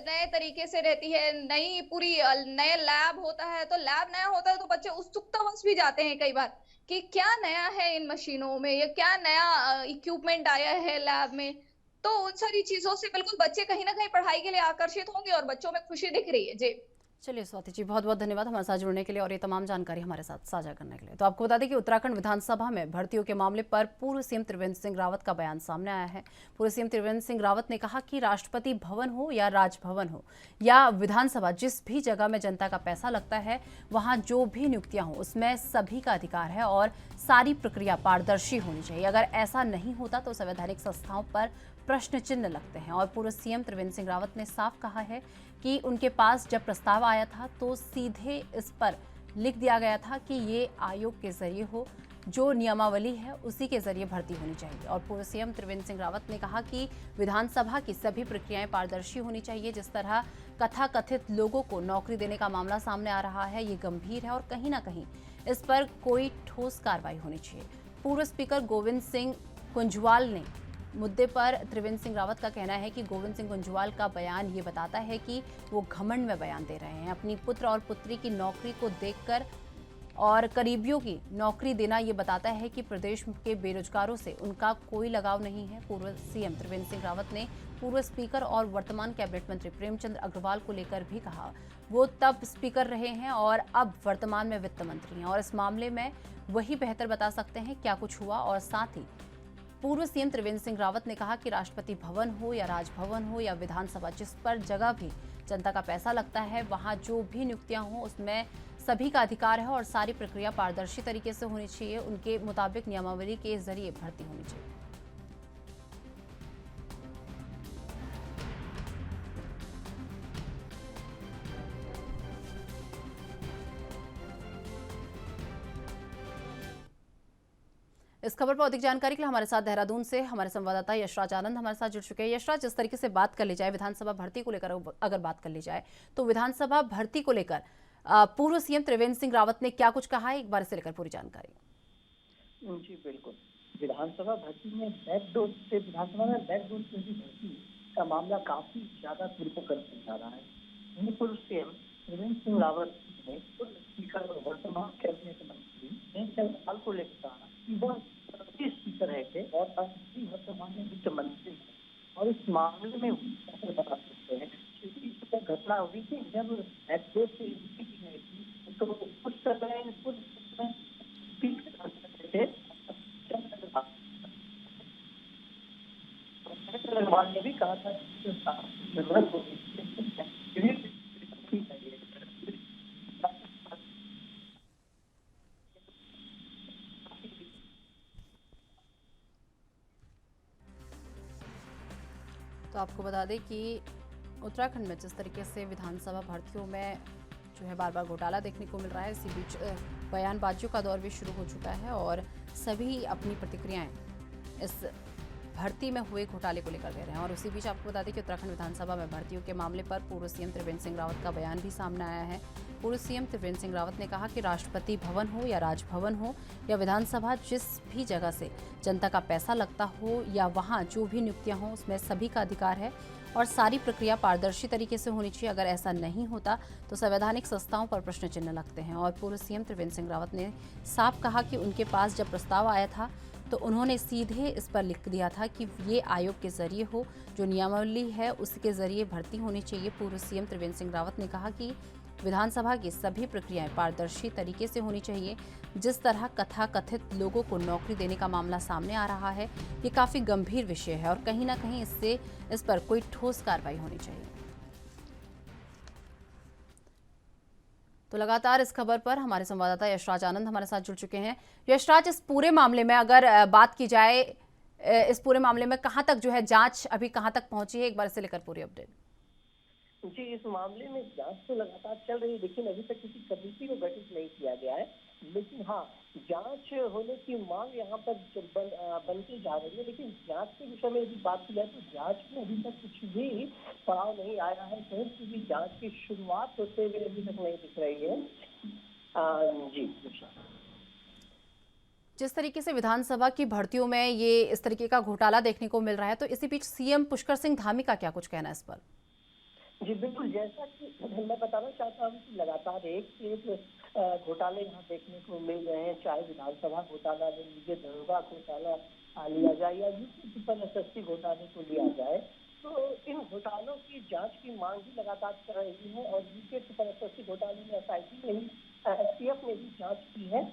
नए तरीके से रहती है, नई पूरी नए लैब होता है, तो लैब नया होता है तो बच्चे उत्सुकतावश भी जाते हैं कई बार कि क्या नया है इन मशीनों में या क्या नया इक्विपमेंट आया है लैब में। तो उन सारी चीजों से बिल्कुल बच्चे कहीं ना कहीं पढ़ाई के लिए आकर्षित होंगे और बच्चों में खुशी दिख रही है। जी चलिए स्वाति जी, बहुत बहुत धन्यवाद हमारे साथ जुड़ने के लिए और ये तमाम जानकारी हमारे साथ साझा करने के लिए। तो आपको बता दें कि उत्तराखंड विधानसभा में भर्तियों के मामले पर पूर्व सीएम त्रिवेंद्र सिंह रावत का बयान सामने आया है। पूर्व सीएम त्रिवेंद्र सिंह रावत ने कहा कि राष्ट्रपति भवन हो या राजभवन हो या विधानसभा, जिस भी जगह में जनता का पैसा लगता है वहां जो भी नियुक्तियां हो उसमें सभी का अधिकार है और सारी प्रक्रिया पारदर्शी होनी चाहिए। अगर ऐसा नहीं होता तो संवैधानिक संस्थाओं पर प्रश्न चिन्ह लगते हैं। और पूर्व सीएम त्रिवेंद्र सिंह रावत ने साफ कहा है कि उनके पास जब प्रस्ताव आया था तो सीधे इस पर लिख दिया गया था कि ये आयोग के जरिए हो, जो नियमावली है उसी के जरिए भर्ती होनी चाहिए। और पूर्व सीएम त्रिवेंद्र सिंह रावत ने कहा कि विधानसभा की सभी प्रक्रियाएं पारदर्शी होनी चाहिए। जिस तरह कथाकथित लोगों को नौकरी देने का मामला सामने आ रहा है, ये गंभीर है और कहीं ना कहीं इस पर कोई ठोस कार्रवाई होनी चाहिए। पूर्व स्पीकर गोविंद सिंह कुंजवाल ने मुद्दे पर त्रिवेंद्र सिंह रावत का कहना है कि गोविंद सिंह कुंजवाल का बयान ये बताता है कि वो घमंड में बयान दे रहे हैं। अपनी पुत्र और पुत्री की नौकरी को देखकर और करीबियों की नौकरी देना ये बताता है कि प्रदेश के बेरोजगारों से उनका कोई लगाव नहीं है। पूर्व सीएम त्रिवेंद्र सिंह रावत ने पूर्व स्पीकर और वर्तमान कैबिनेट मंत्री प्रेमचंद अग्रवाल को लेकर भी कहा। वो तब स्पीकर रहे हैं और अब वर्तमान में वित्त मंत्री हैं और इस मामले में वही बेहतर बता सकते हैं क्या कुछ हुआ। और साथ ही पूर्व सीएम त्रिवेंद्र सिंह रावत ने कहा कि राष्ट्रपति भवन हो या राजभवन हो या विधानसभा, जिस पर जगह भी जनता का पैसा लगता है वहां जो भी नियुक्तियां हों उसमें सभी का अधिकार है और सारी प्रक्रिया पारदर्शी तरीके से होनी चाहिए। उनके मुताबिक नियमावली के जरिए भर्ती होनी चाहिए। इस खबर पर अधिक जानकारी के लिए हमारे साथ देहरादून से हमारे संवाददाता यशराज आनंद हमारे साथ जुड़ चुके हैं। यशराज, जिस तरीके से बात कर ली जाए विधानसभा भर्ती को लेकर, अगर बात कर ली जाए तो विधानसभा भर्ती को लेकर पूर्व सीएम त्रिवेंद्र सिंह रावत ने क्या कुछ कहा है, एक बार से लेकर पूरी जानकारी। जी बिल्कुल, विधानसभा भर्ती में विधानसभा में बैकडोर से भर्ती का मामला काफी ज्यादा तुर्क कर जा रहा है। पूर्व सीएम त्रिवेंद्र सिंह रावत में खुद स्पीकर और वर्तमान कैबिनेट मंत्री ने जब सवाल को लेकर कहा कि वह स्पीकर है और अभी वर्तमान में वित्त मंत्री है और इस मामले में बता सकते हैं, क्योंकि इस घटना हुई थी जब एक्सो से की गई थी, तो उस समय अग्रवाल ने भी कहा था कि जरूरत होगी। तो आपको बता दें कि उत्तराखंड में जिस तरीके से विधानसभा भर्तियों में जो है बार बार घोटाला देखने को मिल रहा है, इसी बीच बयानबाजियों का दौर भी शुरू हो चुका है और सभी अपनी प्रतिक्रियाएं इस भर्ती में हुए घोटाले को लेकर दे रहे हैं। और उसी बीच आपको बता दें कि उत्तराखंड विधानसभा में भर्तियों के मामले पर पूर्व सीएम त्रिवेंद्र सिंह रावत का बयान भी सामने आया है। पूर्व सीएम त्रिवेंद्र सिंह रावत ने कहा कि राष्ट्रपति भवन हो या राजभवन हो या विधानसभा, जिस भी जगह से जनता का पैसा लगता हो या वहाँ जो भी नियुक्तियाँ हों, उसमें सभी का अधिकार है और सारी प्रक्रिया पारदर्शी तरीके से होनी चाहिए। अगर ऐसा नहीं होता तो संवैधानिक संस्थाओं पर प्रश्न चिन्ह लगते हैं। और पूर्व सीएम त्रिवेंद्र सिंह रावत ने साफ कहा कि उनके पास जब प्रस्ताव आया था तो उन्होंने सीधे इस पर लिख दिया था कि ये आयोग के जरिए हो, जो नियमावली है उसके जरिए भर्ती होनी चाहिए। पूर्व सीएम त्रिवेंद्र सिंह रावत ने कहा कि विधानसभा की सभी प्रक्रियाएं पारदर्शी तरीके से होनी चाहिए। जिस तरह कथित लोगों को नौकरी देने का मामला सामने आ रहा है, ये काफ़ी गंभीर विषय है और कहीं ना कहीं इस पर कोई ठोस कार्रवाई होनी चाहिए। तो लगातार इस खबर पर हमारे संवाददाता यशराज आनंद हमारे साथ जुड़ चुके हैं। यशराज, इस पूरे मामले में अगर बात की जाए, इस पूरे मामले में कहां तक जो है जांच अभी कहां तक पहुंची है, एक बार इसे लेकर पूरी अपडेट। जी, इस मामले में जांच तो लगातार चल रही है, लेकिन अभी तक किसी कमेटी को गठित नहीं किया गया है। लेकिन हाँ, जांच होने की मांग यहाँ पर बनती जा रही है। लेकिन जांच के विषय में यदि बात की जाए तो जांच में अभी तक कुछ भी पड़ाव नहीं आया है। कहीं की भी जांच की शुरुआत होते हुए अभी तक नहीं दिख रही है। जी, जिस तरीके से विधानसभा की भर्तियों में ये इस तरीके का घोटाला देखने को मिल रहा है, तो इसी बीच सीएम पुष्कर सिंह धामी का क्या कुछ कहना है इस पर? जी बिल्कुल, जैसा कि मैं बताना चाहता हूँ कि लगातार एक से एक घोटाले यहाँ देखने को मिल रहे हैं, चाहे विधानसभा घोटाला लीजिए, दरोगा घोटाला लिया जाए या यूपी घोटाले को लिया जाए, तो इन घोटालों की जांच की मांग भी लगातार कर रही है। और यूपी घोटाले में SIT ने ही STF ने भी जांच की है।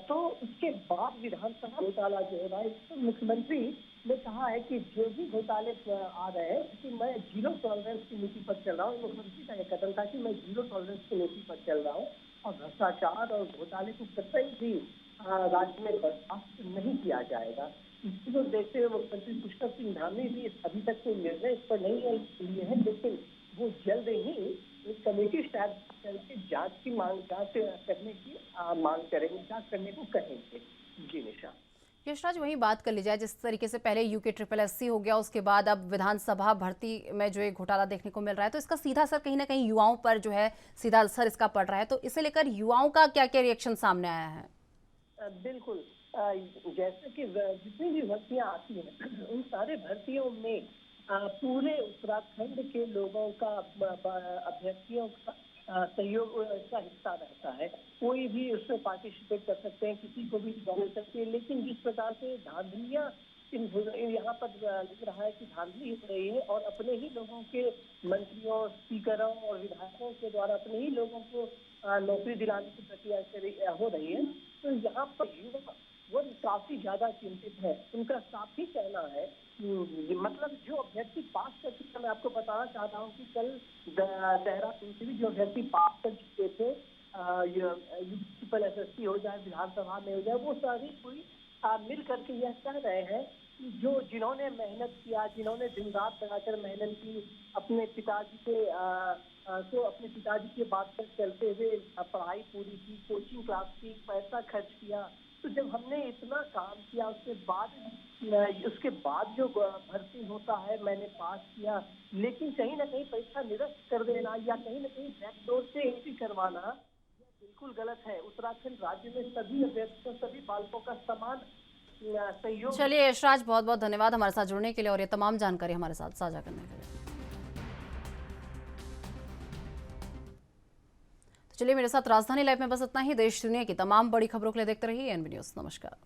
तो उसके बाद विधानसभा घोटाला जो है भाई, तो मुख्यमंत्री ने कहा है कि जो भी घोटाले आ रहे हैं, कि मैं जीरो टॉलरेंस की नीति पर चल रहा हूँ। मुख्यमंत्री का यह कथन था कि मैं जीरो टॉलरेंस की नीति पर चल रहा हूँ और भ्रष्टाचार और घोटाले को कतई भी राज्य में बर्दाश्त नहीं किया जाएगा। इसी को देखते हुए मुख्यमंत्री पुष्कर सिंह धामी भी अभी तक कोई निर्णय इस पर नहीं लिए है, लेकिन वो जल्द ही एक कमेटी करके जांच करने की मांग करेंगे, जांच करने को कहेंगे। जी निशा। यशराज, वहीं बात कर ली जाए, जिस तरीके से पहले UKSSC हो गया, उसके बाद अब विधानसभा भर्ती में जो एक घोटाला देखने को मिल रहा है, तो इसका सीधा असर कहीं ना कहीं युवाओं पर जो है सीधा असर इसका पड़ रहा है। तो इसे लेकर युवाओं का क्या क्या रिएक्शन सामने आया है? बिल्कुल, जैसे कि जितनी भी भर्तियां आती हैं, उन सारे भर्तियों में पूरे उत्तराखंड के लोगों का, अभ्यर्थियों का सहयोग का हिस्सा रहता है। कोई भी उसमें पार्टिसिपेट कर सकते हैं, किसी को भी मिल सकती है। लेकिन जिस प्रकार से धांधलियां यहाँ पर लग रहा है कि धांधली हो रही है और अपने ही लोगों के मंत्रियों, स्पीकरों और विधायकों के द्वारा अपने ही लोगों को नौकरी दिलाने की प्रक्रिया हो रही है, तो यहाँ पर युवा वो काफी ज्यादा चिंतित है। उनका साफ ही कहना है, मतलब जो अभ्यर्थी पास कर चुके, मैं आपको बताना चाहता हूँ कि कल देहरादून से भी जो अभ्यर्थी पास कर चुके थे, UPSSC हो जाए, विधानसभा में हो जाए, वो सारी कोई मिल करके यह कह रहे हैं कि जिन्होंने मेहनत किया, जिन्होंने दिन रात लगाकर मेहनत की, अपने पिताजी के बात पर चलते हुए पढ़ाई पूरी की, कोचिंग क्लास की, पैसा खर्च किया, तो जब हमने इतना काम किया उसके बाद जो भर्ती होता है, मैंने पास किया, लेकिन कहीं ना कहीं परीक्षा निरस्त कर देना या कहीं ना कहीं बैकडोर से एंट्री करवाना, यह बिल्कुल गलत है। उत्तराखंड राज्य में सभी अभ्यर्थियों, सभी बालकों का समान सहयोग। चलिए यशराज, बहुत बहुत धन्यवाद हमारे साथ जुड़ने के लिए और ये तमाम जानकारी हमारे साथ साझा करने के लिए। चलिए मेरे साथ राजधानी लाइव में बस इतना ही। देश दुनिया की तमाम बड़ी खबरों के लिए देखते रहिए एनबी न्यूज। नमस्कार।